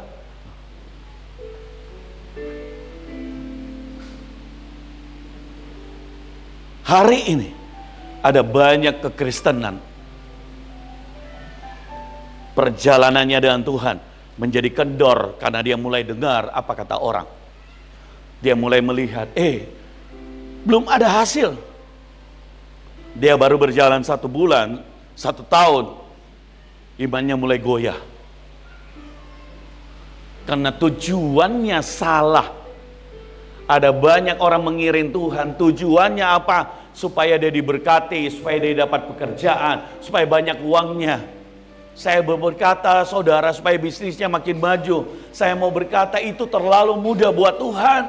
Speaker 1: hari ini ada banyak kekristenan, perjalanannya dengan Tuhan menjadi kendor karena dia mulai dengar apa kata orang. Dia mulai melihat, belum ada hasil. Dia baru berjalan 1 bulan, 1 tahun, imannya mulai goyah. Karena tujuannya salah. Ada banyak orang mengiring Tuhan, tujuannya apa? Supaya dia diberkati, supaya dia dapat pekerjaan, supaya banyak uangnya. Saya berkata, saudara, supaya bisnisnya makin maju. Saya mau berkata itu terlalu mudah buat Tuhan.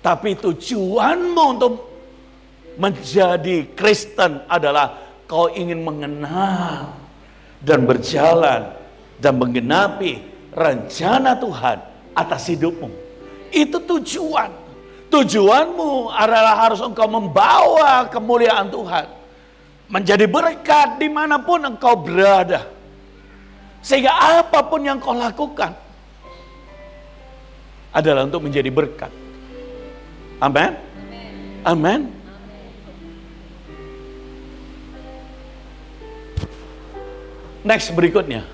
Speaker 1: Tapi tujuanmu untuk menjadi Kristen adalah kau ingin mengenal dan berjalan dan menggenapi rencana Tuhan atas hidupmu. Itu tujuan. Tujuanmu adalah harus engkau membawa kemuliaan Tuhan. Menjadi berkat dimanapun engkau berada. Sehingga apapun yang kau lakukan adalah untuk menjadi berkat. Amin. Amin. Next berikutnya.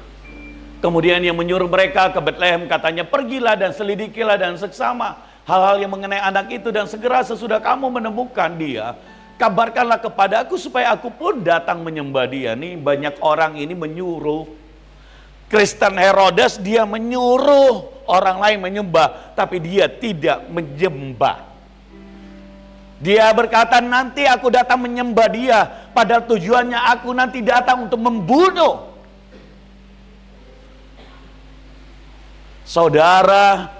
Speaker 1: Kemudian yang menyuruh mereka ke Betlehem katanya, pergilah dan selidikilah dan seksama hal-hal yang mengenai anak itu, dan segera sesudah kamu menemukan dia, kabarkanlah kepada aku supaya aku pun datang menyembah dia. Nih banyak orang ini menyuruh. Kristen Herodes dia menyuruh orang lain menyembah, tapi dia tidak menyembah. Dia berkata nanti aku datang menyembah dia, padahal tujuannya aku nanti datang untuk membunuh. Saudara,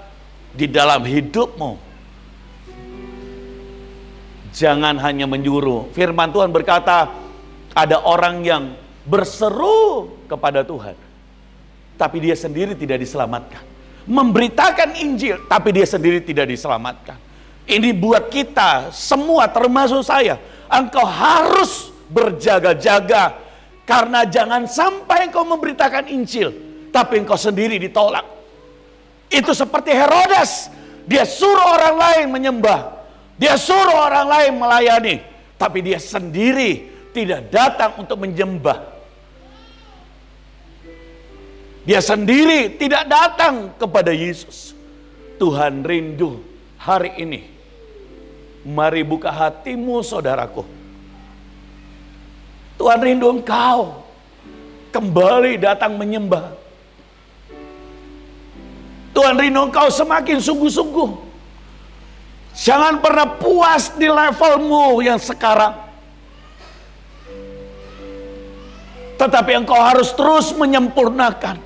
Speaker 1: di dalam hidupmu jangan hanya menyuruh. Firman Tuhan berkata, ada orang yang berseru kepada Tuhan, tapi dia sendiri tidak diselamatkan. Memberitakan Injil, tapi dia sendiri tidak diselamatkan. Ini buat kita semua, termasuk saya. Engkau harus berjaga-jaga, karena jangan sampai engkau memberitakan Injil, tapi engkau sendiri ditolak. Itu seperti Herodes. Dia suruh orang lain menyembah. Dia suruh orang lain melayani. Tapi dia sendiri tidak datang untuk menyembah. Dia sendiri tidak datang kepada Yesus. Tuhan rindu hari ini. Mari buka hatimu saudaraku. Tuhan rindu engkau kembali datang menyembah. Tuhan rindu engkau semakin sungguh-sungguh. Jangan pernah puas di levelmu yang sekarang. Tetapi engkau harus terus menyempurnakan.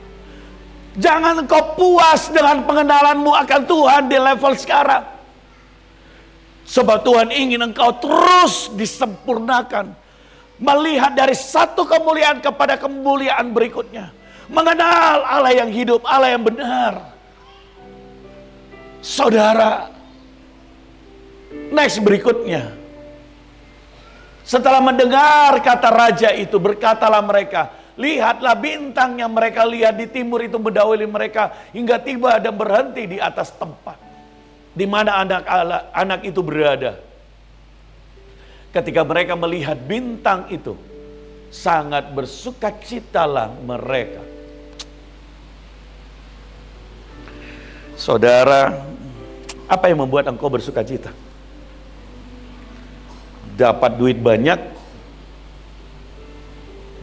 Speaker 1: Jangan engkau puas dengan pengenalanmu akan Tuhan di level sekarang. Sebab Tuhan ingin engkau terus disempurnakan. Melihat dari satu kemuliaan kepada kemuliaan berikutnya. Mengenal Allah yang hidup, Allah yang benar. Saudara, next berikutnya. Setelah mendengar kata raja itu, berkatalah mereka, lihatlah bintang yang mereka lihat di timur itu mendahului mereka hingga tiba dan berhenti di atas tempat di mana anak itu berada. Ketika mereka melihat bintang itu, sangat bersukacitalah mereka. Saudara, apa yang membuat engkau bersukacita? Dapat duit banyak,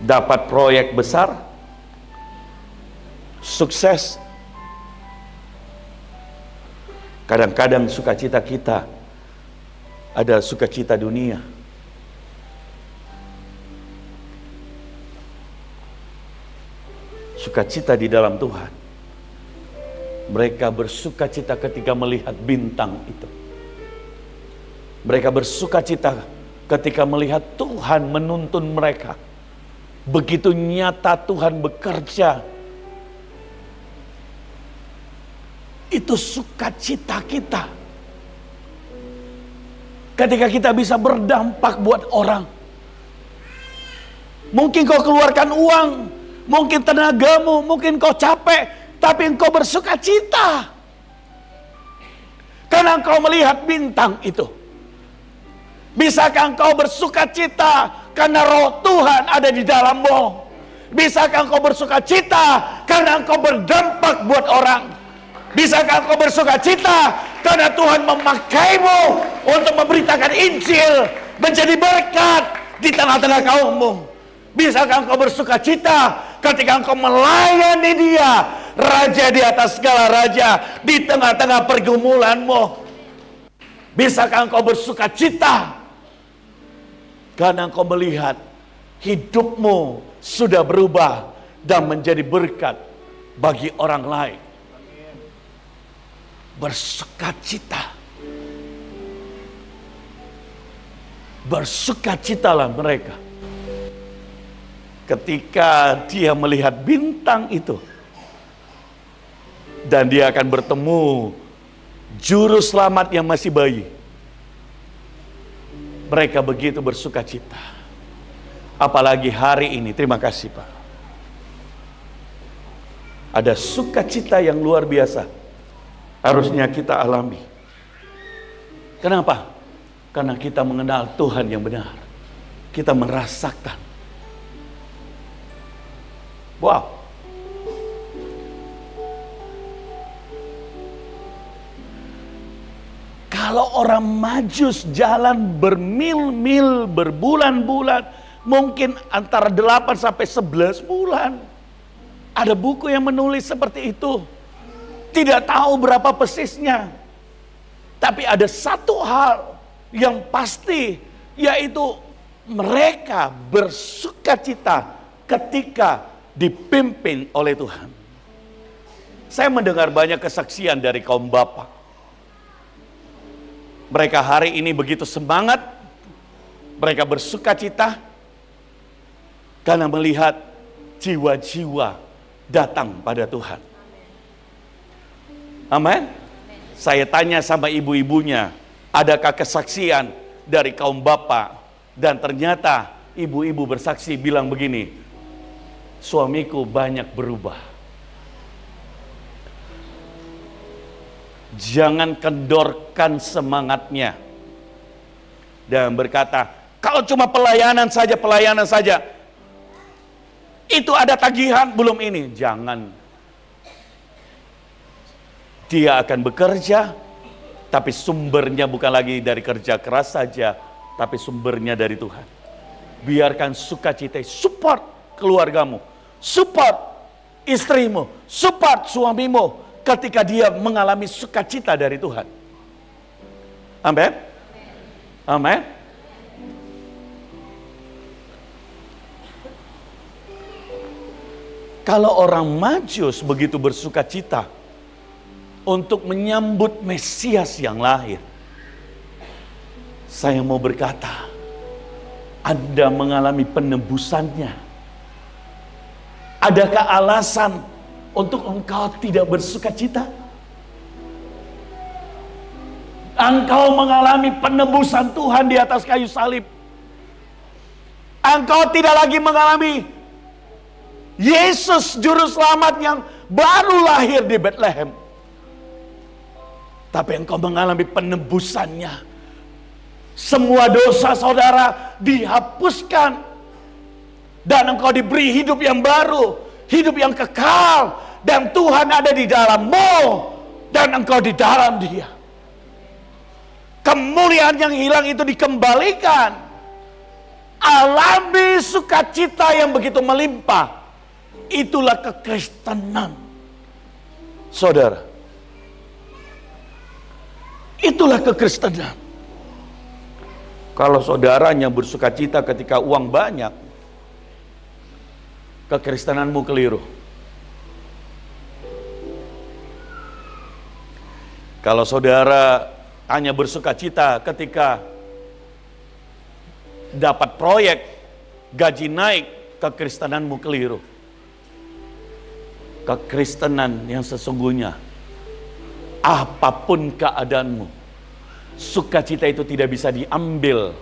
Speaker 1: dapat proyek besar, sukses. Kadang-kadang sukacita kita ada sukacita dunia. Sukacita di dalam Tuhan. Mereka bersukacita ketika melihat bintang itu. Mereka bersukacita ketika melihat Tuhan menuntun mereka. Begitu nyata Tuhan bekerja. Itu sukacita kita. Ketika kita bisa berdampak buat orang. Mungkin kau keluarkan uang, mungkin tenagamu, mungkin kau capek, tapi engkau bersukacita. Karena engkau melihat bintang itu. Bisakah engkau bersukacita karena roh Tuhan ada di dalammu? Bisakah engkau bersukacita karena engkau berdampak buat orang? Bisakah engkau bersukacita karena Tuhan memakaimu untuk memberitakan Injil, menjadi berkat di tengah-tengah kaummu? Bisakah engkau bersukacita ketika engkau melayani Dia, Raja di atas segala raja, di tengah-tengah pergumulanmu? Bisakah engkau bersukacita karena engkau melihat hidupmu sudah berubah dan menjadi berkat bagi orang lain? Bersukacita. Bersukacitalah mereka ketika dia melihat bintang itu. Dan dia akan bertemu juru selamat yang masih bayi. Mereka begitu bersukacita. Apalagi hari ini, terima kasih Pak. Ada sukacita yang luar biasa. Harusnya kita alami. Kenapa? Karena kita mengenal Tuhan yang benar. Kita merasakan. Wow. Kalau orang majus jalan bermil-mil, berbulan-bulan, mungkin antara 8 sampai 11 bulan. Ada buku yang menulis seperti itu. Tidak tahu berapa persisnya. Tapi ada satu hal yang pasti, yaitu mereka bersukacita ketika dipimpin oleh Tuhan. Saya mendengar banyak kesaksian dari kaum bapak. Mereka hari ini begitu semangat, mereka bersukacita karena melihat jiwa-jiwa datang pada Tuhan. Amin. Saya tanya sama ibu-ibunya, adakah kesaksian dari kaum bapak? Dan ternyata ibu-ibu bersaksi bilang begini, suamiku banyak berubah. Jangan kendorkan semangatnya. Dan berkata, kalau cuma pelayanan saja, itu ada tagihan belum ini. Jangan. Dia akan bekerja, tapi sumbernya bukan lagi dari kerja keras saja, tapi sumbernya dari Tuhan. Biarkan sukacita support keluargamu, support istrimu, support suamimu ketika dia mengalami sukacita dari Tuhan. Amin. Amin. Kalau orang Majus begitu bersukacita untuk menyambut Mesias yang lahir, saya mau berkata, Anda mengalami penebusannya. Adakah alasan untuk engkau tidak bersukacita? Engkau mengalami penebusan Tuhan di atas kayu salib. Engkau tidak lagi mengalami Yesus juru selamat yang baru lahir di Bethlehem, tapi engkau mengalami penebusannya. Semua dosa saudara dihapuskan, dan engkau diberi hidup yang baru, hidup yang kekal, dan Tuhan ada di dalammu, dan engkau di dalam Dia. Kemuliaan yang hilang itu dikembalikan. Alami sukacita yang begitu melimpah. Itulah kekristenan, saudara. Itulah kekristenan. Kalau saudaranya bersukacita ketika uang banyak, kekristenanmu keliru. Kalau saudara hanya bersukacita ketika dapat proyek, gaji naik, kekristenanmu keliru. Kekristenan yang sesungguhnya, apapun keadaanmu, sukacita itu tidak bisa diambil.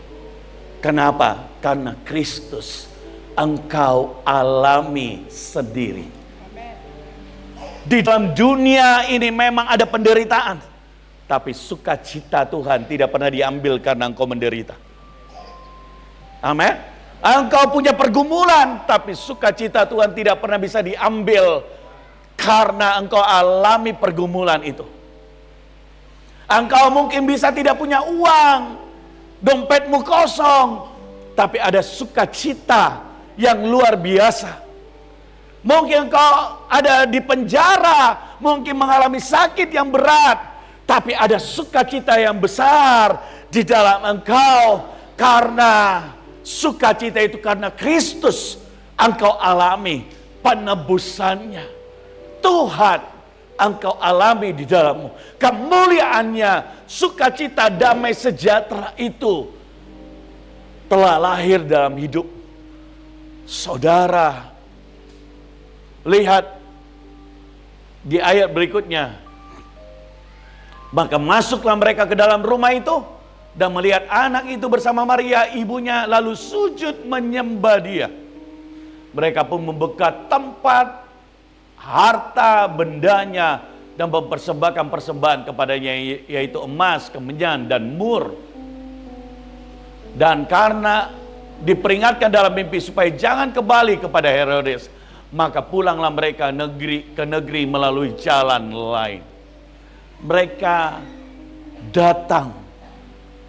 Speaker 1: Kenapa? Karena Kristus engkau alami sendiri. Di dalam dunia ini memang ada penderitaan, tapi sukacita Tuhan tidak pernah diambil karena engkau menderita. Amin. Engkau punya pergumulan, tapi sukacita Tuhan tidak pernah bisa diambil karena engkau alami pergumulan itu. Engkau mungkin bisa tidak punya uang, dompetmu kosong, tapi ada sukacita yang luar biasa. Mungkin engkau ada di penjara, mungkin mengalami sakit yang berat, tapi ada sukacita yang besar di dalam engkau, karena sukacita itu karena Kristus engkau alami penebusannya. Tuhan engkau alami di dalammu. Kemuliaannya, sukacita, damai sejahtera itu telah lahir dalam hidup saudara. Lihat di ayat berikutnya. Maka masuklah mereka ke dalam rumah itu dan melihat anak itu bersama Maria ibunya, lalu sujud menyembah Dia. Mereka pun membuka tempat harta bendanya dan mempersembahkan persembahan kepadanya, yaitu emas, kemenyan, dan mur. Dan karena diperingatkan dalam mimpi supaya jangan kembali kepada Herodes, maka pulanglah mereka ke negeri melalui jalan lain. Mereka datang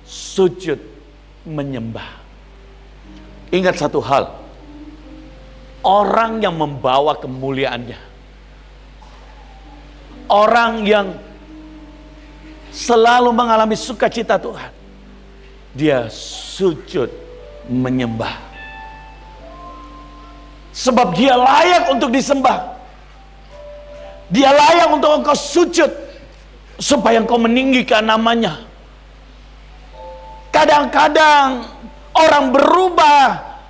Speaker 1: sujud menyembah. Ingat satu hal, orang yang membawa kemuliaannya, orang yang selalu mengalami sukacita Tuhan, dia sujud menyembah. Sebab dia layak untuk disembah. Dia layak untuk engkau sujud, supaya engkau meninggikan namanya. Kadang-kadang orang berubah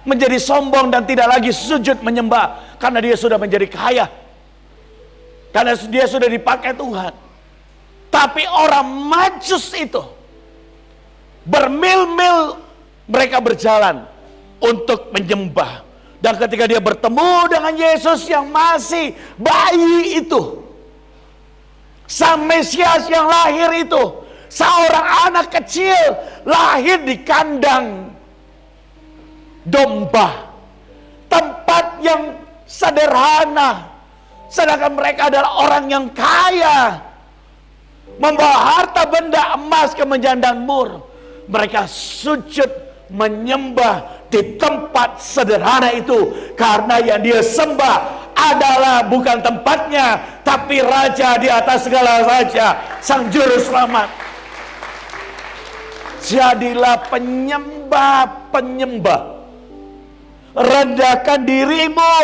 Speaker 1: menjadi sombong dan tidak lagi sujud menyembah, karena dia sudah menjadi kaya, karena dia sudah dipakai Tuhan. Tapi orang Majus itu bermil-mil mereka berjalan untuk menyembah. Dan ketika dia bertemu dengan Yesus yang masih bayi itu, Sang Mesias yang lahir itu, seorang anak kecil lahir di kandang domba, tempat yang sederhana, sedangkan mereka adalah orang yang kaya. membawa harta benda emas ke menjan dan mur. Mereka sujud menyembah di tempat sederhana itu, karena yang dia sembah adalah bukan tempatnya, tapi Raja di atas segala raja, Sang Juru Selamat. Jadilah penyembah-penyembah. Rendahkan dirimu.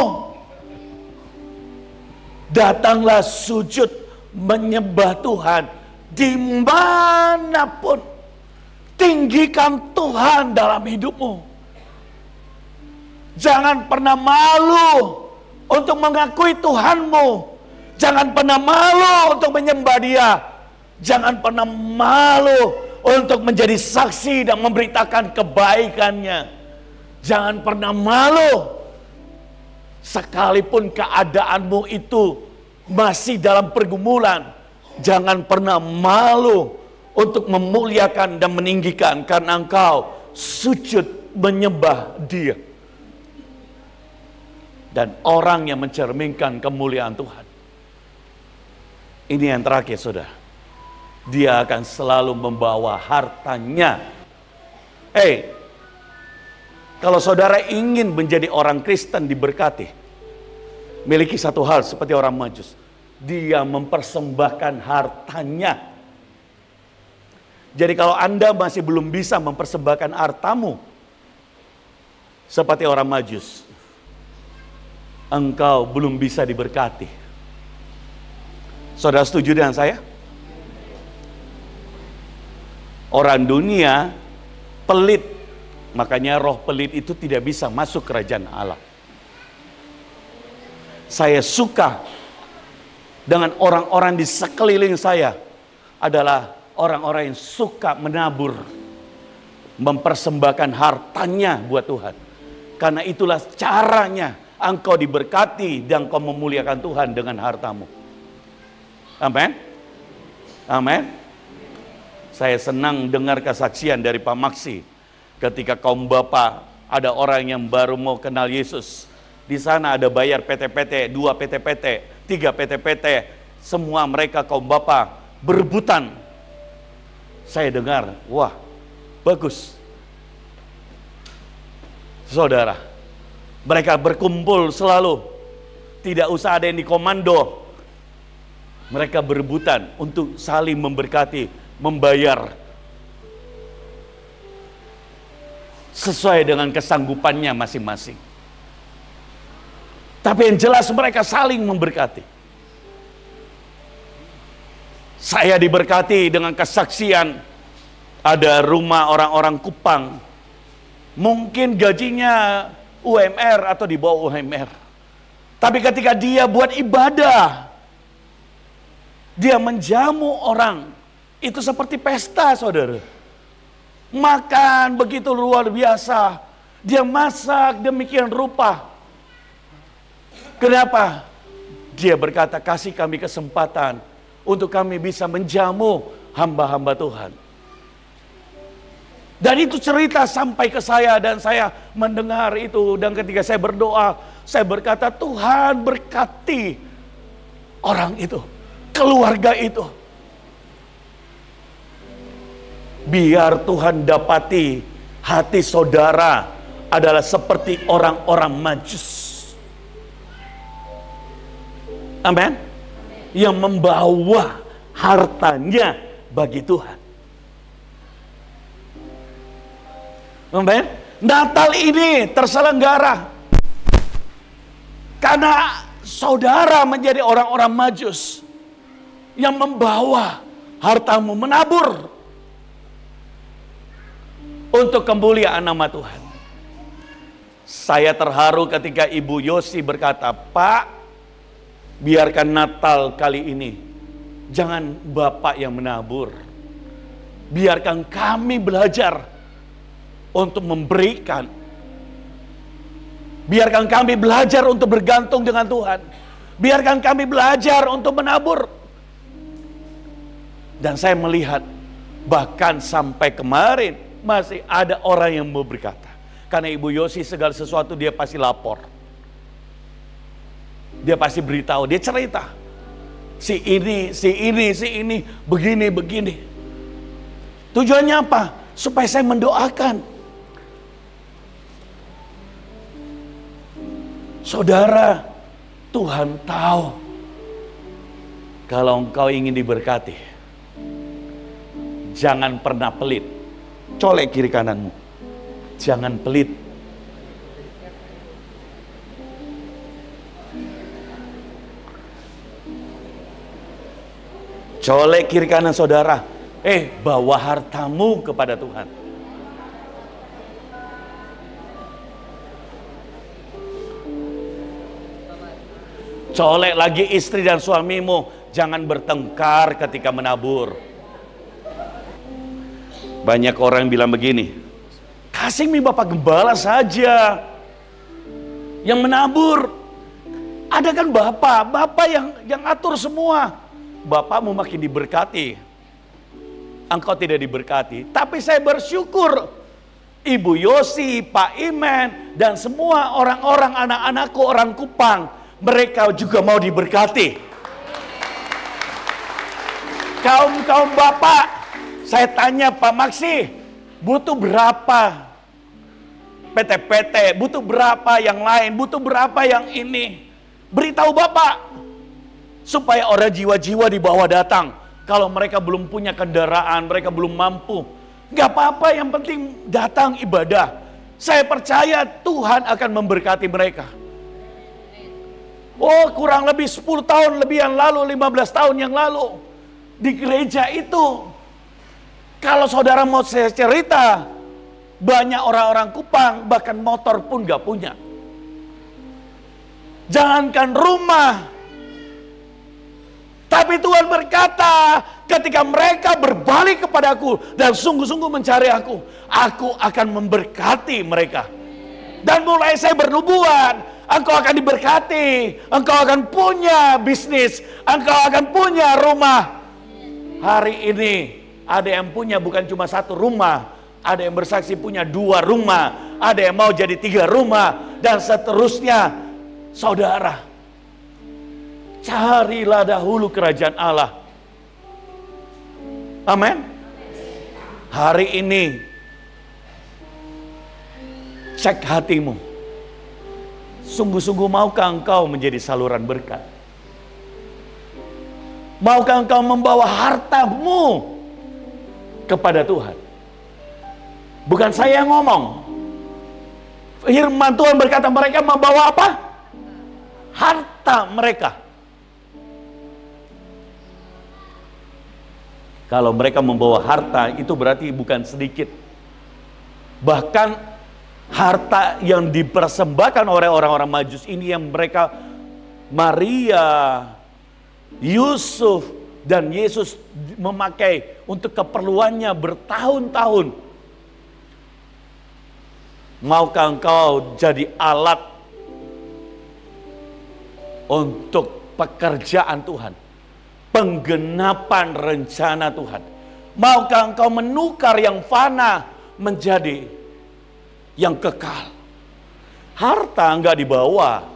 Speaker 1: Datanglah sujud menyembah Tuhan dimanapun. Tinggikan Tuhan dalam hidupmu. Jangan pernah malu untuk mengakui Tuhanmu. Jangan pernah malu untuk menyembah Dia. Jangan pernah malu untuk menjadi saksi dan memberitakan kebaikannya. Jangan pernah malu. Sekalipun keadaanmu itu masih dalam pergumulan, jangan pernah malu untuk memuliakan dan meninggikan, karena engkau sujud menyembah Dia. Dan orang yang mencerminkan kemuliaan Tuhan, ini yang terakhir saudara, dia akan selalu membawa hartanya. Kalau saudara ingin menjadi orang Kristen diberkati, miliki satu hal seperti orang Majus. Dia mempersembahkan hartanya. Jadi kalau Anda masih belum bisa mempersembahkan hartamu seperti orang Majus, engkau belum bisa diberkati. Saudara setuju dengan saya? Orang dunia pelit, makanya roh pelit itu tidak bisa masuk kerajaan Allah. Saya suka dengan orang-orang di sekeliling saya adalah orang-orang yang suka menabur, mempersembahkan hartanya buat Tuhan. Karena itulah caranya engkau diberkati dan engkau memuliakan Tuhan dengan hartamu. Amin. Amin. Saya senang dengar kesaksian dari Pak Maksi ketika kaum bapak, ada orang yang baru mau kenal Yesus. Di sana ada bayar PT-PT, 2 PT-PT, 3 PT-PT, semua mereka kaum bapak berebutan. Saya dengar, wah, bagus. Saudara, mereka berkumpul selalu, tidak usah ada yang dikomando. Mereka berebutan untuk saling memberkati, membayar sesuai dengan kesanggupannya masing-masing. Tapi yang jelas mereka saling memberkati. Saya diberkati dengan kesaksian, ada rumah orang-orang Kupang, mungkin gajinya UMR atau di bawah UMR. Tapi ketika dia buat ibadah, dia menjamu orang, itu seperti pesta, saudara. Makan begitu luar biasa, dia masak demikian rupa. Kenapa? Dia berkata, kasih kami kesempatan untuk kami bisa menjamu hamba-hamba Tuhan. Dan itu cerita sampai ke saya, dan saya mendengar itu. Dan ketika saya berdoa, saya berkata, Tuhan berkati orang itu, keluarga itu. Biar Tuhan dapati hati saudara adalah seperti orang-orang Majus. Amin. Yang membawa hartanya bagi Tuhan. Amin. Natal ini terselenggara karena saudara menjadi orang-orang Majus yang membawa hartamu, menabur untuk kemuliaan nama Tuhan. Saya terharu ketika Ibu Yosi berkata, Pak, biarkan Natal kali ini jangan Bapak yang menabur. Biarkan kami belajar untuk memberikan. Biarkan kami belajar untuk bergantung dengan Tuhan. Biarkan kami belajar untuk menabur. Dan saya melihat bahkan sampai kemarin masih ada orang yang mau berkata, karena Ibu Yosi segala sesuatu dia pasti lapor. Dia pasti beritahu, dia cerita. si ini, begini. Tujuannya apa? Supaya saya mendoakan. Saudara, Tuhan tahu kalau engkau ingin diberkati, jangan pernah pelit. Colek kiri kananmu. Jangan pelit. Colek kiri kanan saudara. Bawa hartamu kepada Tuhan. Colek lagi istri dan suamimu. Jangan bertengkar ketika menabur. Banyak orang bilang begini, kasih mi Bapak Gembala saja yang menabur. Ada kan Bapak yang atur semua. Bapakmu makin diberkati, engkau tidak diberkati. Tapi saya bersyukur Ibu Yosi, Pak Imen, dan semua orang-orang anak-anakku orang Kupang, mereka juga mau diberkati. Kaum Bapak, saya tanya Pak Maksi, butuh berapa PT-PT, butuh berapa yang lain, butuh berapa yang ini. Beritahu Bapak, supaya orang jiwa-jiwa di bawah datang. Kalau mereka belum punya kendaraan, mereka belum mampu, gak apa-apa, yang penting datang ibadah. Saya percaya Tuhan akan memberkati mereka. Oh, kurang lebih 10 tahun lebih yang lalu, 15 tahun yang lalu, di gereja itu, kalau saudara mau saya cerita, banyak orang-orang Kupang bahkan motor pun gak punya. Jangankan rumah. Tapi Tuhan berkata, ketika mereka berbalik kepadaku dan sungguh-sungguh mencari aku akan memberkati mereka. Dan mulai saya bernubuat, engkau akan diberkati, engkau akan punya bisnis, engkau akan punya rumah. Hari ini ada yang punya bukan cuma 1 rumah, ada yang bersaksi punya 2 rumah, ada yang mau jadi 3 rumah, dan seterusnya. Saudara, carilah dahulu kerajaan Allah. Amin. Hari ini cek hatimu. Sungguh-sungguh maukah engkau menjadi saluran berkat? Maukah engkau membawa hartamu kepada Tuhan? Bukan saya yang ngomong. Firman Tuhan berkata mereka membawa apa? Harta mereka. Kalau mereka membawa harta, itu berarti bukan sedikit. Bahkan harta yang dipersembahkan oleh orang-orang Majus ini, yang mereka, Maria, Yusuf, dan Yesus memakai untuk keperluannya bertahun-tahun. Maukah engkau jadi alat untuk pekerjaan Tuhan, penggenapan rencana Tuhan? Maukah engkau menukar yang fana menjadi yang kekal? Harta enggak dibawa,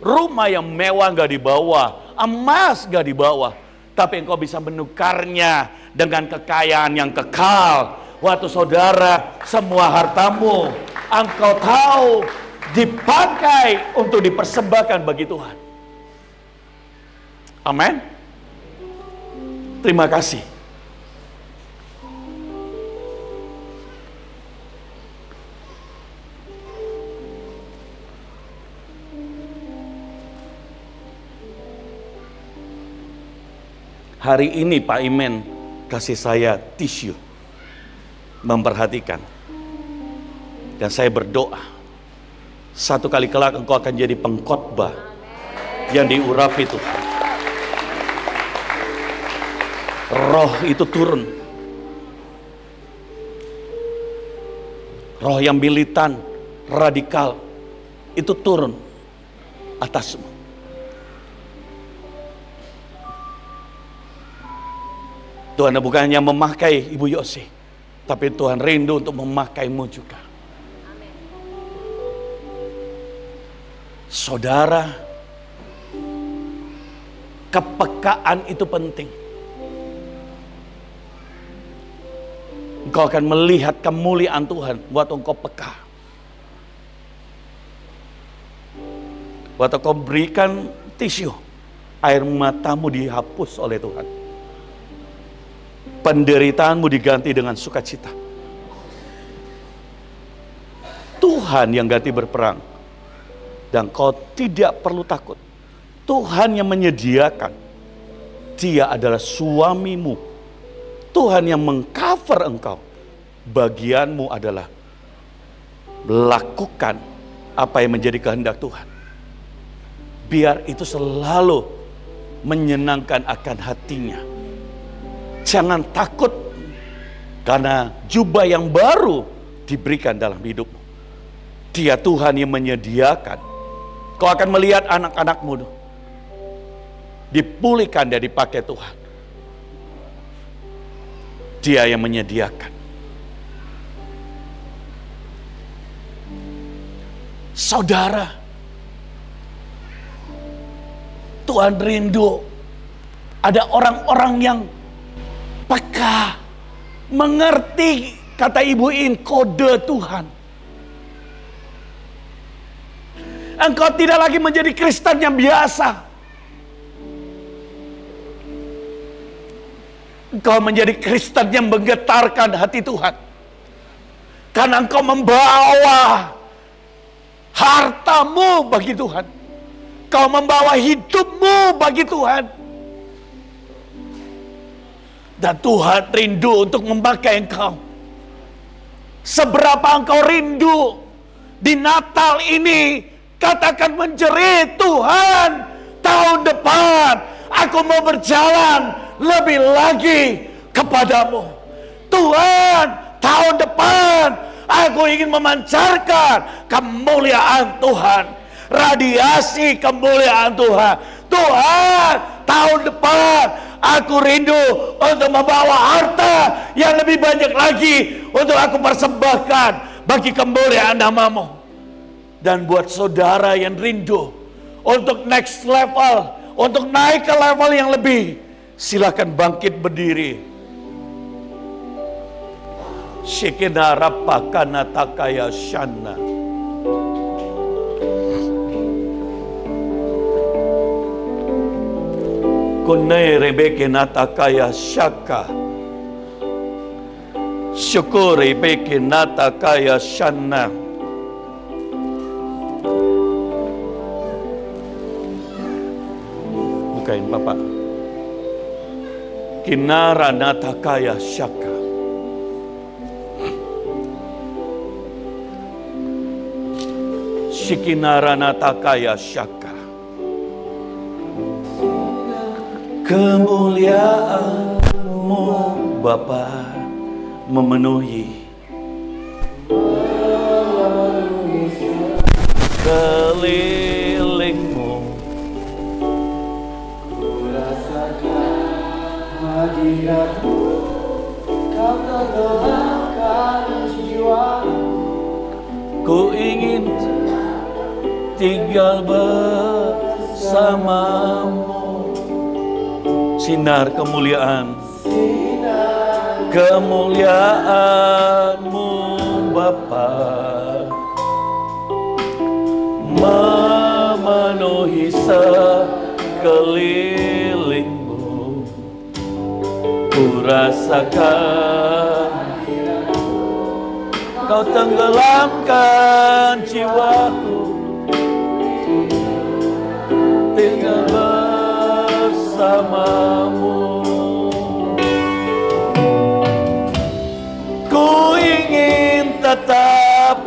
Speaker 1: rumah yang mewah enggak dibawa, emas enggak dibawa, tapi engkau bisa menukarnya dengan kekayaan yang kekal. Waktu saudara, semua hartamu engkau tahu dipakai untuk dipersembahkan bagi Tuhan. Amin. Terima kasih. Hari ini Pak Imen kasih saya tisu, memperhatikan. Dan saya berdoa, satu kali kelak engkau akan jadi pengkhotbah yang diurapi Tuhan. Roh itu turun. Roh yang militan, radikal, itu turun atasmu. Tuhan bukannya memakai Ibu Yosi, tapi Tuhan rindu untuk memakaimu juga. Saudara, Kepekaan itu penting. Engkau akan melihat kemuliaan Tuhan waktu engkau peka. Waktu kau berikan tisu, air matamu dihapus oleh Tuhan. Penderitaanmu diganti dengan sukacita. Tuhan yang ganti berperang. Dan kau tidak perlu takut. Tuhan yang menyediakan. Dia adalah suamimu. Tuhan yang mengcover engkau. Bagianmu adalah melakukan apa yang menjadi kehendak Tuhan. Biar itu selalu menyenangkan akan hatinya. Jangan takut karena jubah yang baru diberikan dalam hidupmu. Dia Tuhan yang menyediakan. Kau akan melihat anak-anakmu dipulihkan dan dipakai Tuhan. Dia yang menyediakan. Saudara, Tuhan rindu ada orang-orang yang peka, mengerti kata Ibu In, kode Tuhan. Engkau tidak lagi menjadi Kristen yang biasa. Engkau menjadi Kristen yang menggetarkan hati Tuhan. Karena engkau membawa hartamu bagi Tuhan. Kau membawa hidupmu bagi Tuhan. Dan Tuhan rindu untuk memakai engkau. Seberapa engkau rindu di Natal ini, katakan menjerit, Tuhan, tahun depan aku mau berjalan lebih lagi kepadamu. Tuhan, tahun depan aku ingin memancarkan kemuliaan Tuhan. Radiasi kemuliaan Tuhan. Tuhan, tahun depan aku rindu untuk membawa harta yang lebih banyak lagi untuk aku persembahkan bagi kemuliaan nama-Mu. Dan buat saudara yang rindu untuk next level, untuk naik ke level yang lebih, silakan bangkit berdiri. Shekina rapakana takaya shana. Kunai rebeke natakaya shaka. Syukur rebeke natakaya shana. Bukain Bapak. Kinara natakaya shaka. Shikinara natakaya shaka. Kemuliaan-Mu Bapa memenuhi kelilingmu.
Speaker 2: Ku rasakan hadirat-Mu, Kau tenggelamkan jiwa.
Speaker 1: Ku ingin tinggal bersama-Mu. Sinar kemuliaan, kemuliaan-Mu Bapa memenuhi sekelilingmu. Ku rasakan Kau tenggelamkan jiwaku, tinggal bersama-Mu. Ku ingin tetap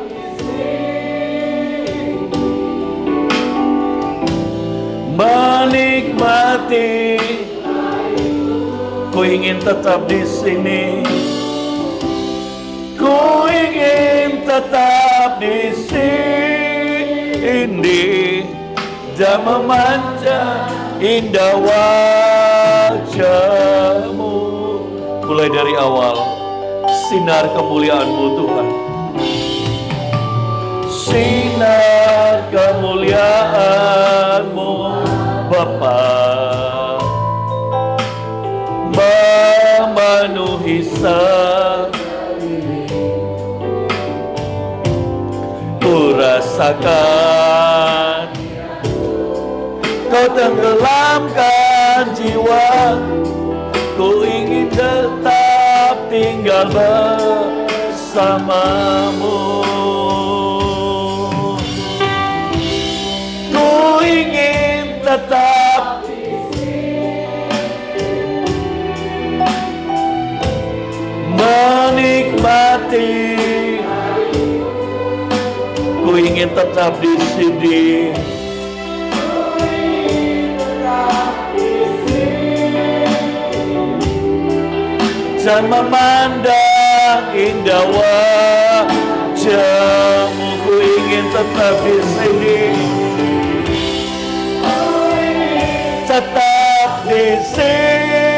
Speaker 1: menikmati. Ku ingin tetap di sini. Ku ingin tetap di sini dan memanjat indah wajah-Mu. Mulai dari awal, sinar kemuliaan-Mu Tuhan. Sinar kemuliaan-Mu Bapa memenuhi ku rasakan kau tenggelamkan jiwa, ku ingin tetap tinggal bersamamu. Ku ingin tetap menikmati, ku ingin tetap di sini. Dan memandang indah wajahmu, ku ingin tetap di sini, tetap di sini.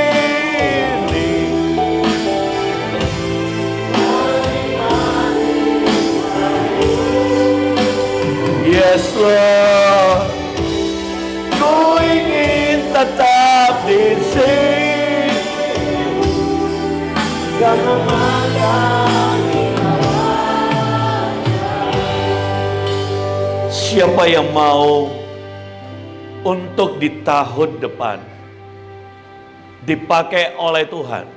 Speaker 1: Yes Lord, ku ingin tetap di sini. Siapa yang mau untuk di tahun depan dipakai oleh Tuhan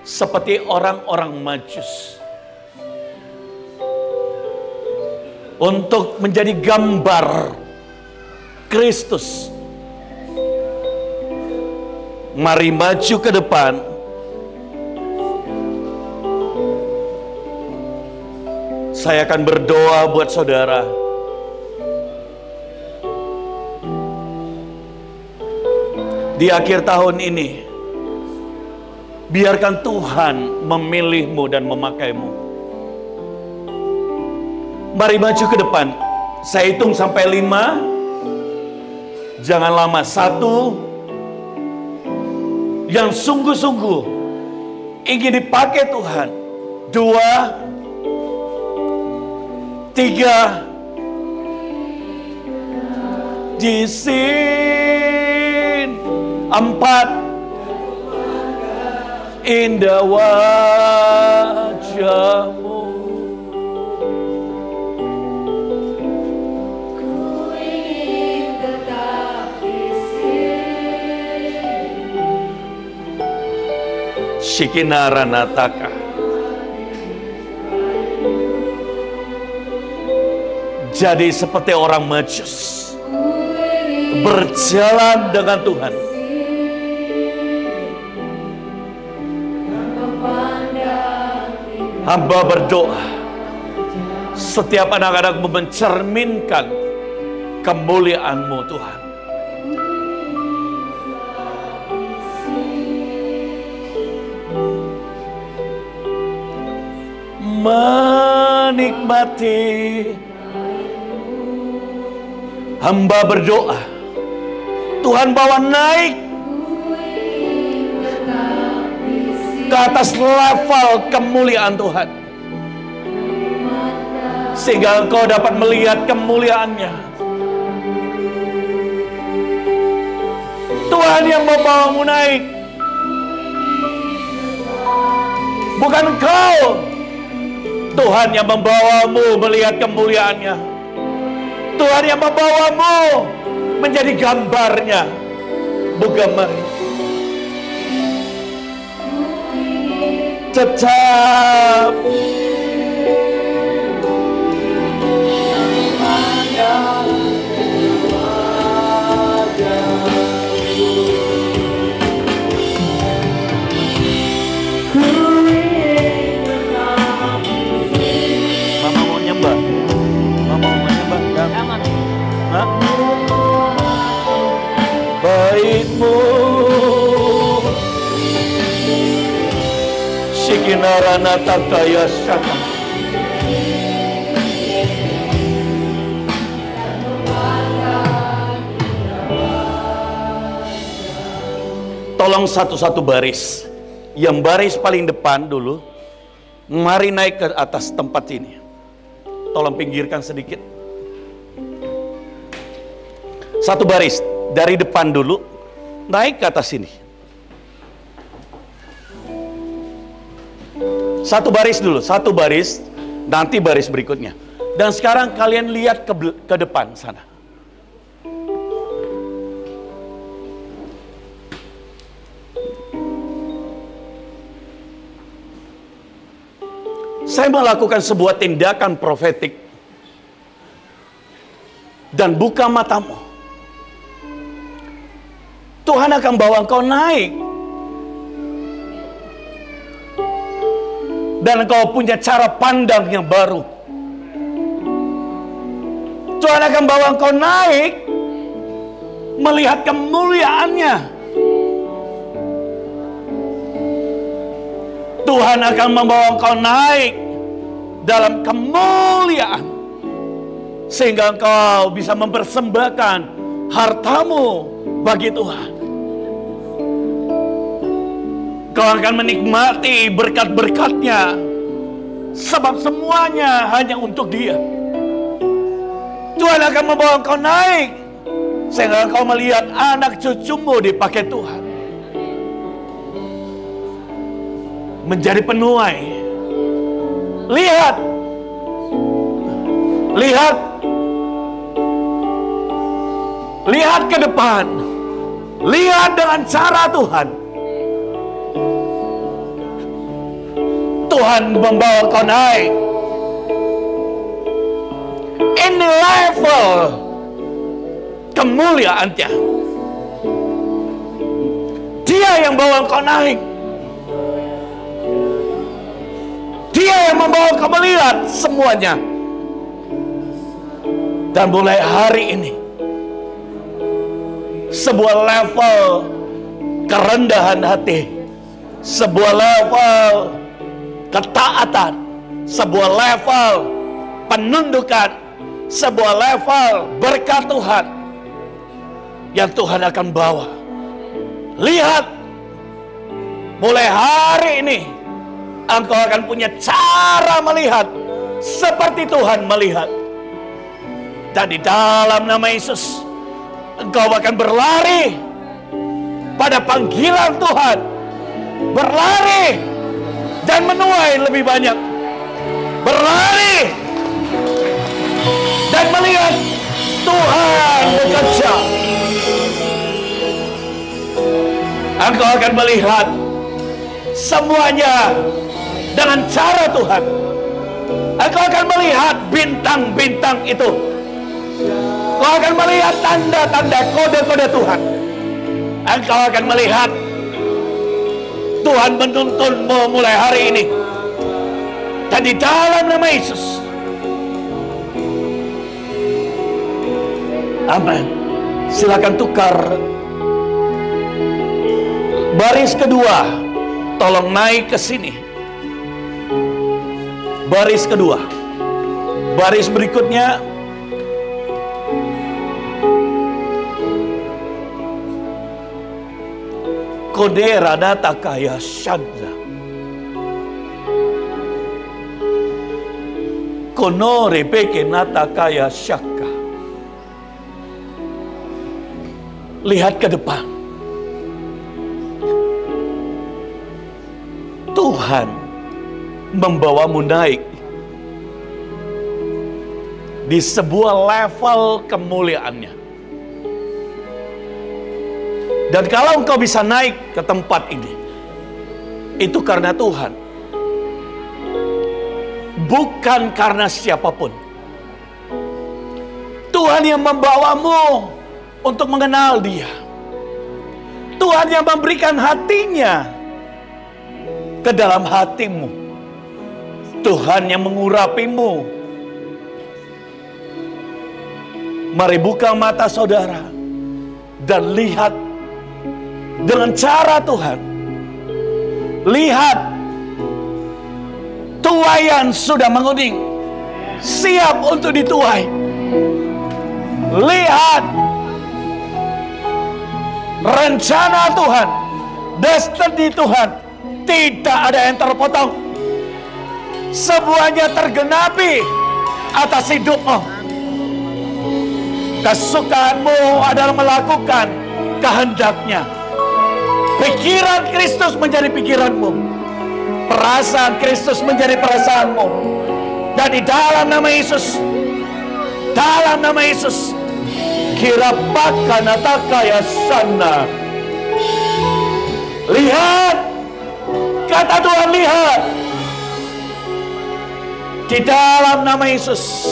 Speaker 1: seperti orang-orang Majus, untuk menjadi gambar Kristus? Mari maju ke depan. Saya akan berdoa buat saudara. Di akhir tahun ini, biarkan Tuhan memilihmu dan memakaimu. Mari maju ke depan. Saya hitung sampai 5. Jangan lama. 1, yang sungguh-sungguh ingin dipakai Tuhan. 2, 3, di sini. 4, indah wajahmu.
Speaker 3: Ku ingin tetap di sini.
Speaker 1: Shikinara Nataka. Jadi seperti orang Majus, berjalan dengan Tuhan. Hamba berdoa, setiap anak-anakmu mencerminkan kemuliaan-Mu Tuhan. Menikmati. Hamba berdoa, Tuhan bawa naik ke atas level kemuliaan Tuhan, sehingga engkau dapat melihat kemuliaannya. Tuhan yang membawamu naik, bukan engkau. Tuhan yang membawamu melihat kemuliaannya. Tuhan yang membawamu menjadi gambarnya. Bukan mari tetap Mama mau nyembah. Mama mau nyembah. Hah? Baikmu Shikinarana Takaya Shaka. Tolong satu-satu baris. Yang baris paling depan dulu, mari naik ke atas tempat ini. Tolong pinggirkan sedikit. Satu baris dari depan dulu, naik ke atas sini. Satu baris dulu, satu baris, nanti baris berikutnya. Dan sekarang kalian lihat ke depan sana. Saya melakukan sebuah tindakan profetik dan buka matamu. Tuhan akan bawa engkau naik. Dan engkau punya cara pandang yang baru. Tuhan akan bawa engkau naik melihat kemuliaannya. Tuhan akan membawa engkau naik dalam kemuliaan, sehingga engkau bisa mempersembahkan hartamu bagi Tuhan. Kau akan menikmati berkat-berkatnya, sebab semuanya hanya untuk Dia. Tuhan akan membawa engkau naik, sehingga engkau melihat anak cucumu dipakai Tuhan menjadi penuai. Lihat, lihat, lihat ke depan, lihat dengan cara Tuhan. Tuhan membawa kau naik. Ini level kemuliaannya. Dia yang bawa kau naik. Dia yang membawa kau melihat semuanya. Dan mulai hari ini, sebuah level kerendahan hati, sebuah level ketaatan, sebuah level penundukan, sebuah level berkat Tuhan yang Tuhan akan bawa. Lihat, mulai hari ini engkau akan punya cara melihat seperti Tuhan melihat. Dan di dalam nama Yesus, engkau akan berlari pada panggilan Tuhan, berlari dan menuai lebih banyak, berlari dan melihat Tuhan bekerja. Engkau akan melihat semuanya dengan cara Tuhan. Engkau akan melihat bintang-bintang itu. Engkau akan melihat tanda-tanda kode-kode Tuhan. Engkau akan melihat Tuhan menuntunmu mulai hari ini. Dan di dalam nama Yesus, amin. Silakan tukar baris kedua. Tolong naik ke sini. Baris kedua. Baris berikutnya. Kodera data kaya shadda. Konore peke nata kaya shaka. Lihat ke depan. Tuhan membawamu naik di sebuah level kemuliaannya. Dan kalau engkau bisa naik ke tempat ini, itu karena Tuhan, bukan karena siapapun. Tuhan yang membawamu untuk mengenal Dia. Tuhan yang memberikan hatinya ke dalam hatimu. Tuhan yang mengurapimu. Mari buka mata saudara dan lihat dengan cara Tuhan. Lihat, tuaian sudah menguning, siap untuk dituai. Lihat, rencana Tuhan, destiny Tuhan, tidak ada yang terpotong. Semuanya tergenapi atas hidupmu. Kesukaanmu adalah melakukan kehendaknya. Pikiran Kristus menjadi pikiranmu. perasaan Kristus menjadi perasaanmu. Dan di dalam nama Yesus, kirapakanataka sana. Lihat, kata Tuhan, lihat. Di dalam nama Yesus.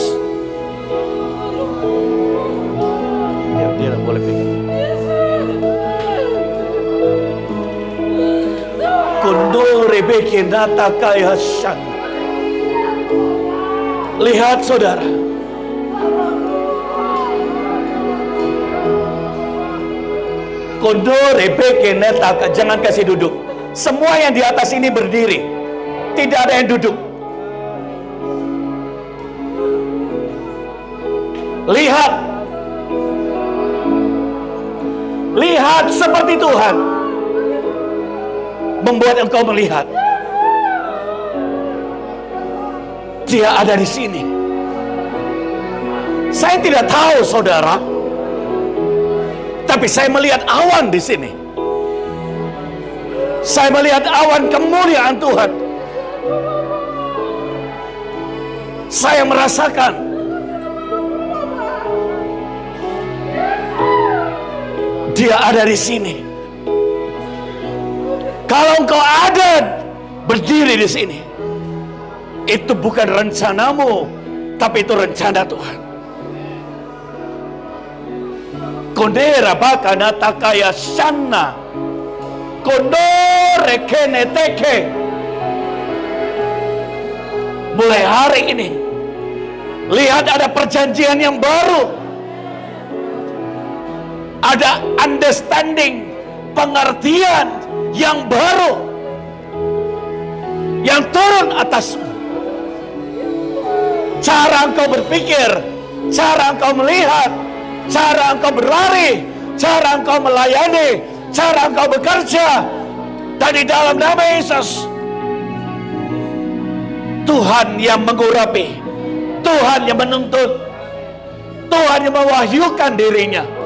Speaker 1: Dia tidak boleh pegang. Kondore bekinataka sana. Lihat saudara, kondore bekinataka, jangan kasih duduk. Semua yang di atas ini berdiri, tidak ada yang duduk. Lihat, lihat seperti Tuhan membuat engkau melihat. Dia ada di sini. Saya tidak tahu saudara, tapi saya melihat awan di sini. Saya melihat awan kemuliaan Tuhan. Saya merasakan Dia ada di sini. Kalau engkau ada berdiri di sini, itu bukan rencanamu, tapi itu rencana Tuhan. Kondera bakana takaya sana. Kondore keneteke. Mulai hari ini, lihat ada perjanjian yang baru. Ada understanding, pengertian yang baru yang turun atasmu. Cara engkau berpikir, cara engkau melihat, cara engkau berlari, cara engkau melayani, cara engkau bekerja. Dan di dalam nama Yesus, Tuhan yang mengurapi, Tuhan yang menuntut, Tuhan yang mewahyukan dirinya.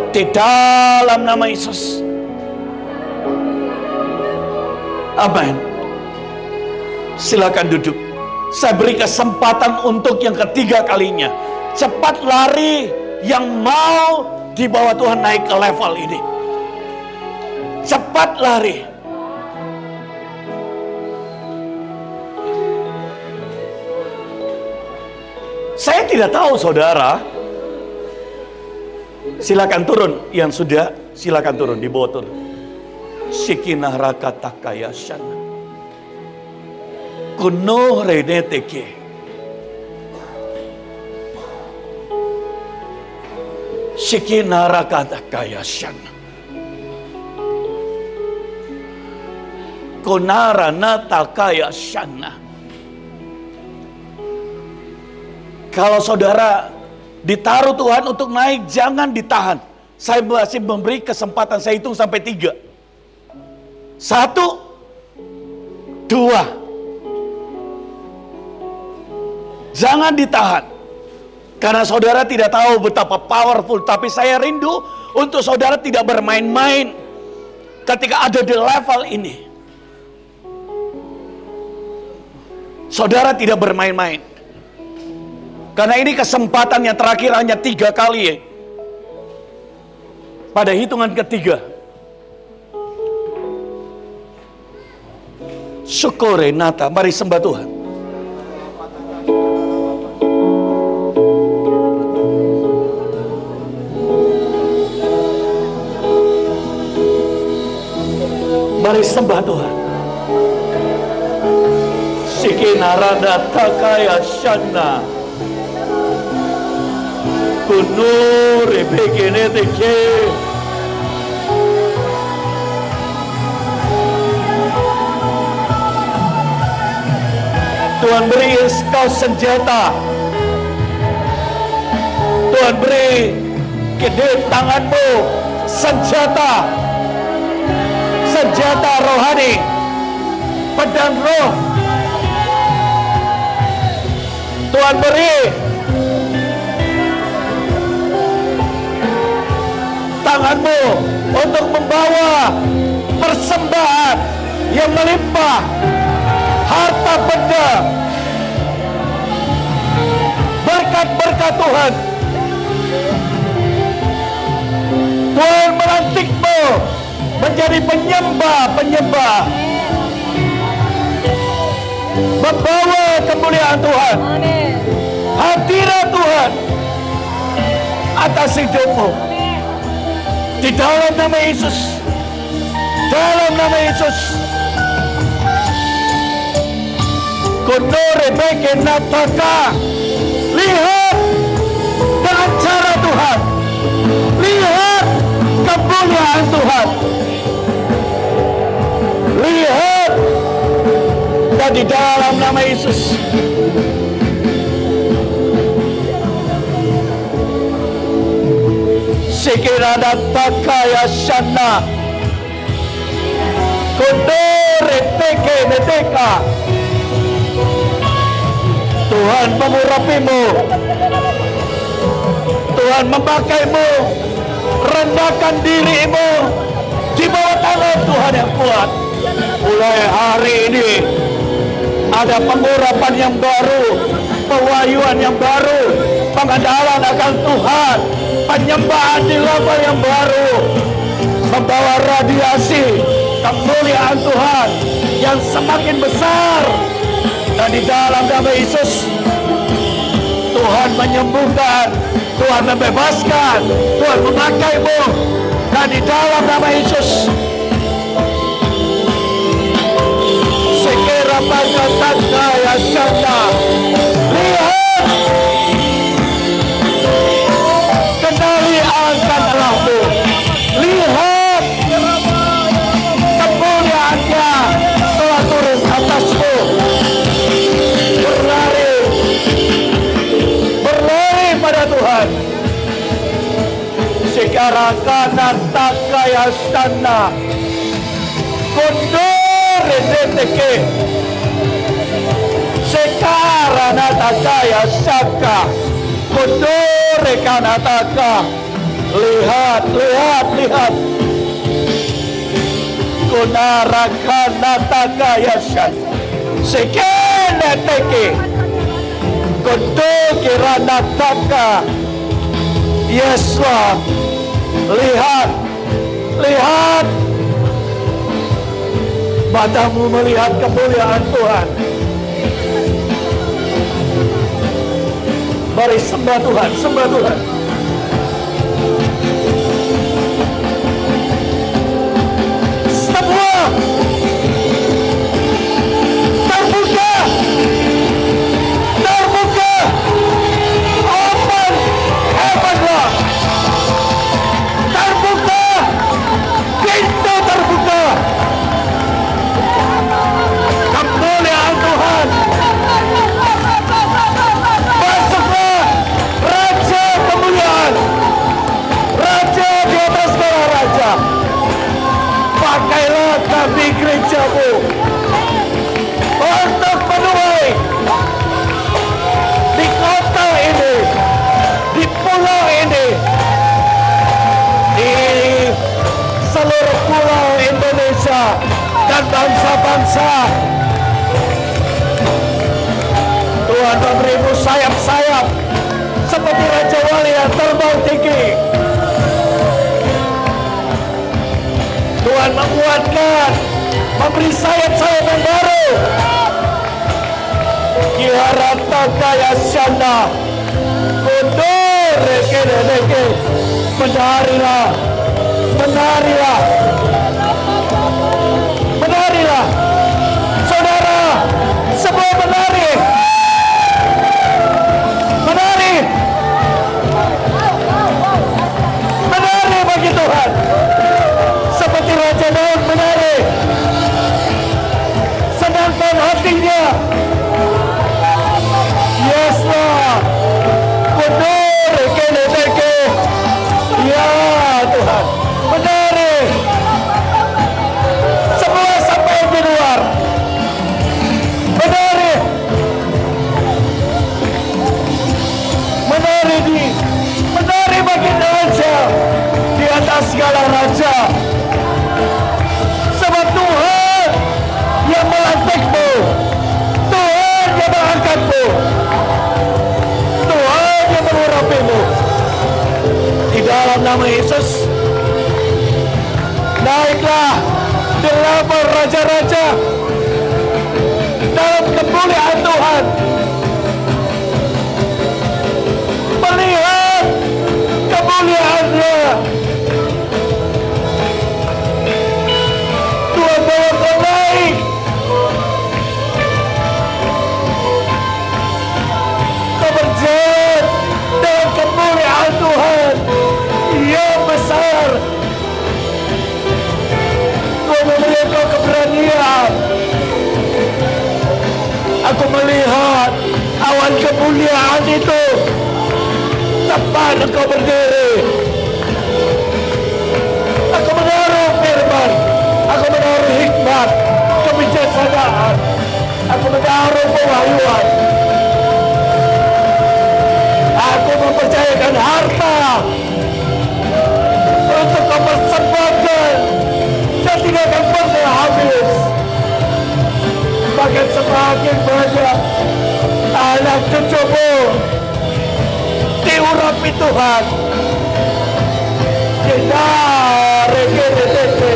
Speaker 1: Di dalam nama Yesus. Amin. Silakan duduk. Saya beri kesempatan untuk yang ketiga kalinya. Cepat lari yang mau dibawa Tuhan naik ke level ini. Cepat lari. Saya tidak tahu saudara. Silakan turun yang sudah, silakan turun, dibawa turun. Shikinah rakatakaya shana. Kuno reneteke. Shikinah rakatakaya shana. Konara natakaya shana. Kalau saudara ditaruh Tuhan untuk naik, jangan ditahan. Saya masih memberi kesempatan, saya hitung sampai 3. 1, 2. Jangan ditahan. Karena saudara tidak tahu betapa powerful. Tapi saya rindu untuk saudara tidak bermain-main ketika ada di level ini. Saudara tidak bermain-main. Karena ini kesempatan yang terakhir hanya 3 kali. Pada hitungan ketiga. Syukure nata. Mari sembah Tuhan. Mari sembah Tuhan. Sikinarada takaya shana. Kunure bekeneteke. Tuhan beri engkau senjata. Tuhan beri ke tanganmu senjata. Senjata rohani. Pedang roh. Tuhan beri tanganmu untuk membawa persembahan yang melimpah, harta benda, berkat-berkat Tuhan. Tuhan melantikmu menjadi penyembah-penyembah, membawa kemuliaan Tuhan, hadirat Tuhan atas hidupmu. Di dalam nama Yesus, dalam nama Yesus. Konore beke nataka, lihat dengan cara Tuhan, lihat kemuliaan Tuhan, lihat, dan di dalam nama Yesus. Sekiranya takaya shana, kondore teke neteka. Tuhan mengurapimu, Tuhan memakaimu, rendahkan dirimu di bawah tangan Tuhan yang kuat. Mulai hari ini ada pengurapan yang baru, pewahyuan yang baru, pengandalan akan Tuhan, penyembahan di level yang baru, membawa radiasi kemuliaan Tuhan yang semakin besar. Dan di dalam nama Yesus, Tuhan menyembuhkan, Tuhan membebaskan, Tuhan memakaimu. Dan di dalam nama Yesus, sekira tanda ya sana, lihat, kendali akan Allahmu, lihat kemuliaannya telah turun atasmu. Berlari pada Tuhan. Sekarang kanan takaya sana, kondore deteke. Sekarang takaya saka, kondore kanataka. Lihat, lihat, lihat. Konara kanataka yasan. Sekene teke. Kondoke ranataka. Yes, Lord. Lihat, lihat. Matamu melihat kemuliaan Tuhan. Mari sembah Tuhan, sembah Tuhan. Semua terbuka, terbuka. Open heaven, Lord. Terbuka, pintu terbuka. Kemuliaan Tuhan. Masuklah, Raja kemuliaan, Raja di atas segala raja. Pakailah kami gerejamu untuk menuai di kota ini, di pulau ini, di seluruh pulau Indonesia dan bangsa-bangsa. Tuhan memberimu sayap-sayap seperti Raja Wali yang terbang tinggi. Tuhan menguatkan, memberi sayap-sayap yang baru. Kiharata kaya syanda, kondore kedeke. Menarilah, menarilah, menarilah. Saudara, semua menari. Menari. Menari bagi Tuhan. Seperti Raja Daud menari. Senangkan hatinya. Yes, Lord. Kondore kedeke. Ya Tuhan, menari. raja-raja, dalam kemuliaan Tuhan, melihat kemuliaan-Nya. Tuhan bawa kau naik. Kau berjalan dalam kemuliaan Tuhan yang besar. Tuhan memberi kau keberanian. Aku melihat awan kemuliaan itu tempat engkau berdiri. Aku menaruh firman, aku menaruh hikmat, kebijaksanaan, aku menaruh pewahyuan. Aku mempercayakan harta untuk kau persembahkan dan tidak akan pernah habis. Bahkan semakin banyak anak cucumu diurapi Tuhan. Kita regedete.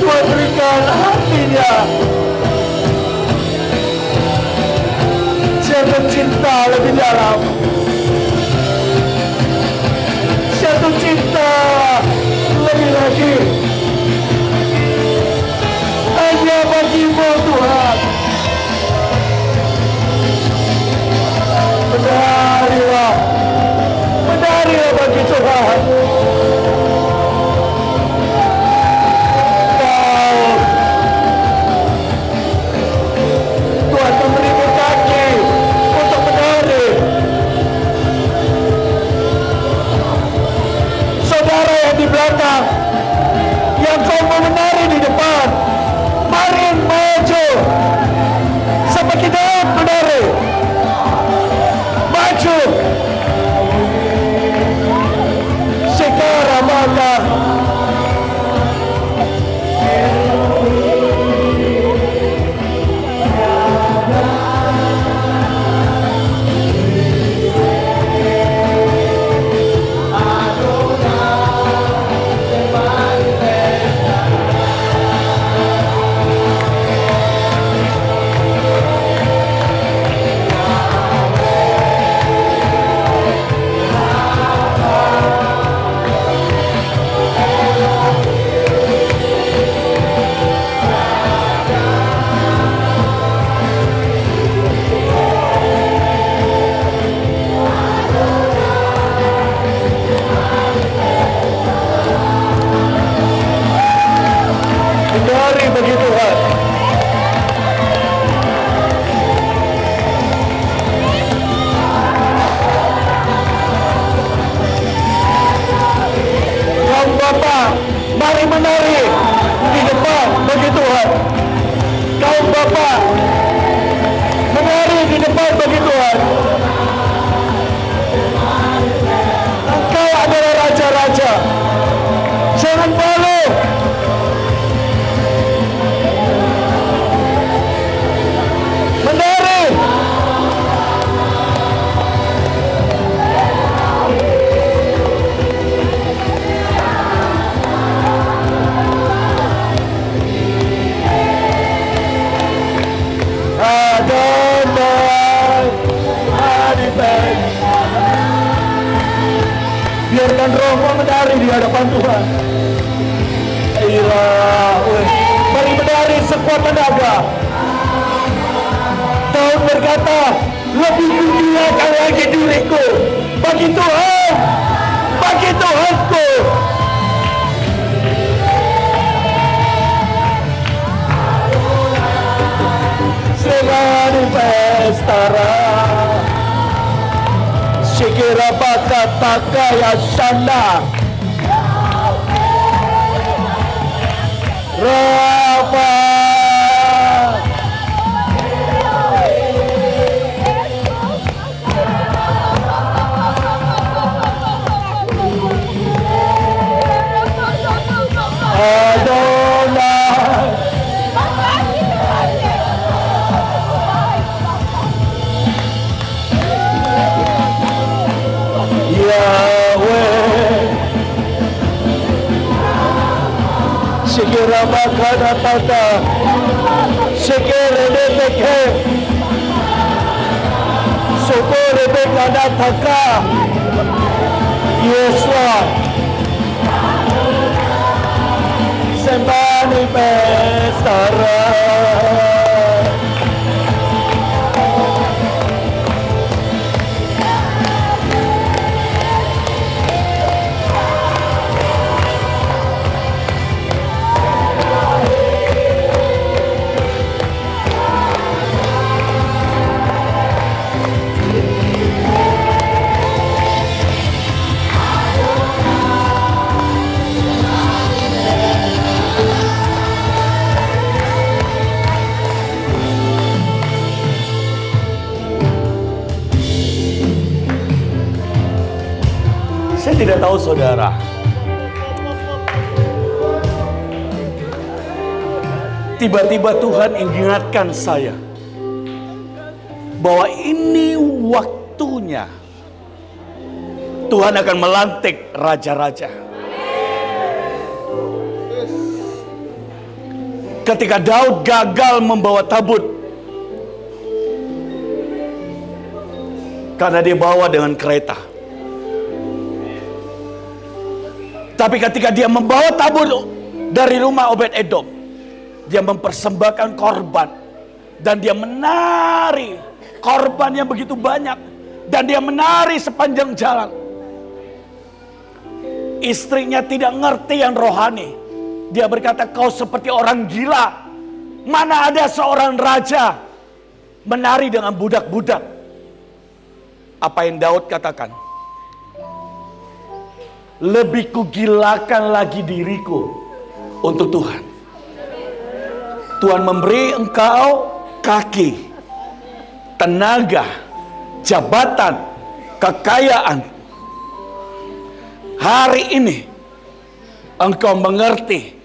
Speaker 1: Tuhan berikan hatinya jatuh cinta lebih dalam, jatuh cinta lebih lagi hanya bagimu Tuhan. Menarilah, menarilah bagi Tuhan. Tuhan memberimu kaki untuk menari. Saudara yang di belakang, yang kau mau menari di depan, mari maju sampai kita menari. Maju. Sekarang maka menari bagi Tuhan. Kaum bapa, mari menari di depan bagi Tuhan. Kaum bapa, menari di depan bagi Tuhan. Engkau adalah raja-raja. Jangan malu. Menari. Adonai, Adonai. Biarkan rohmu menari di hadapan Tuhan. Mari menari sekuat tenaga. Daud berkata, lebih kuliakan lagi diriku bagi Tuhan, bagi Tuhanku. Semani pestara, Shikira bakata kaya shanda, Rafa. Adonai, Yahweh,
Speaker 2: Kirabakana tata. Sekere beke. Sokore bekana taka. Yes Lord. Sembani pestara.
Speaker 1: Saya tidak tahu saudara, tiba-tiba Tuhan ingatkan saya bahwa ini waktunya Tuhan akan melantik raja-raja. Ketika Daud gagal membawa tabut karena dia bawa dengan kereta. Tapi ketika dia membawa tabut dari rumah Obed-Edom, dia mempersembahkan korban. Dan dia menari korban yang begitu banyak. Dan dia menari sepanjang jalan. Istrinya tidak ngerti yang rohani. Dia berkata, kau seperti orang gila. Mana ada seorang raja menari dengan budak-budak. Apa yang Daud katakan? Lebih kugilakan lagi diriku untuk Tuhan. Tuhan memberi engkau kaki, tenaga, jabatan, kekayaan. Hari ini engkau mengerti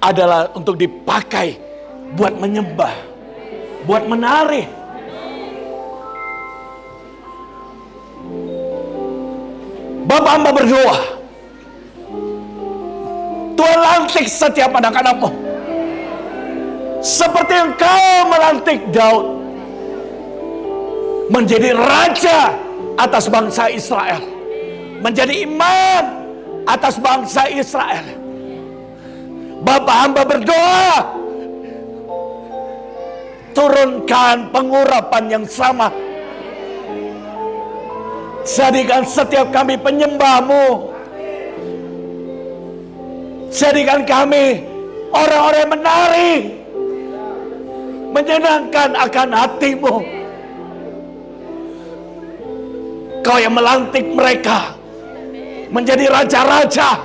Speaker 1: adalah untuk dipakai buat menyembah, buat menari. Bapak hamba berdoa, Tuhan lantik setiap anak-anakmu seperti engkau melantik Daud menjadi raja atas bangsa Israel, menjadi imam atas bangsa Israel. Bapak hamba berdoa, turunkan pengurapan yang sama. Jadikan setiap kami penyembah-Mu. Jadikan kami orang-orang yang menari, menyenangkan akan hati-Mu. Kau yang melantik mereka menjadi raja-raja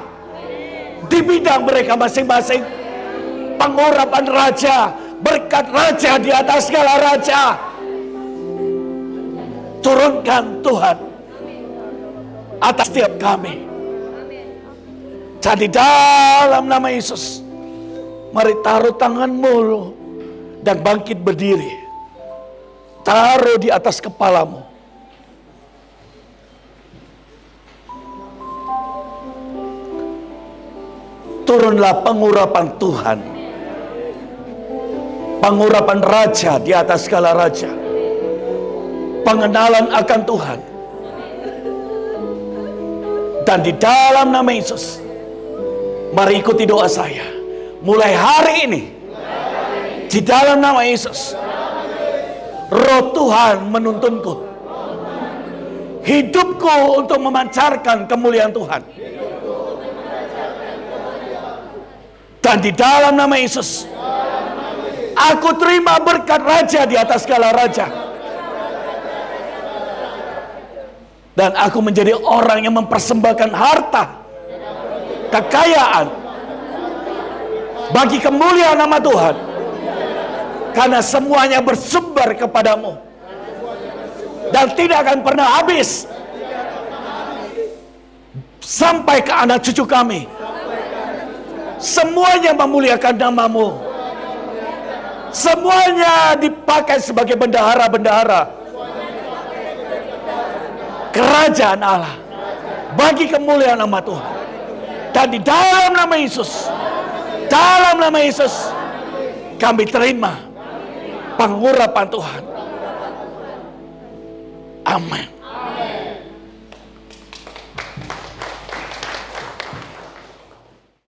Speaker 1: di bidang mereka masing-masing. Pengurapan raja, berkat raja di atas segala raja. Turunkan Tuhan atas setiap kami. Jadi dalam nama Yesus, mari taruh tanganmu dan bangkit berdiri. Taruh di atas kepalamu. Turunlah pengurapan Tuhan. Pengurapan raja di atas segala raja. Pengenalan akan Tuhan. Dan di dalam nama Yesus, mari ikuti doa saya. Mulai hari ini, di dalam nama Yesus, Roh Tuhan menuntunku. Hidupku untuk memancarkan kemuliaan Tuhan. Dan di dalam nama Yesus, aku terima berkat raja di atas segala raja. Dan aku menjadi orang yang mempersembahkan harta, kekayaan bagi kemuliaan nama Tuhan. Karena semuanya bersumber kepadamu dan tidak akan pernah habis sampai ke anak cucu kami. Semuanya memuliakan nama-Mu. Semuanya dipakai sebagai bendahara-bendahara kerajaan Allah bagi kemuliaan nama Tuhan. Dan di dalam nama Yesus, Dalam nama Yesus, kami terima pengurapan Tuhan. Amin.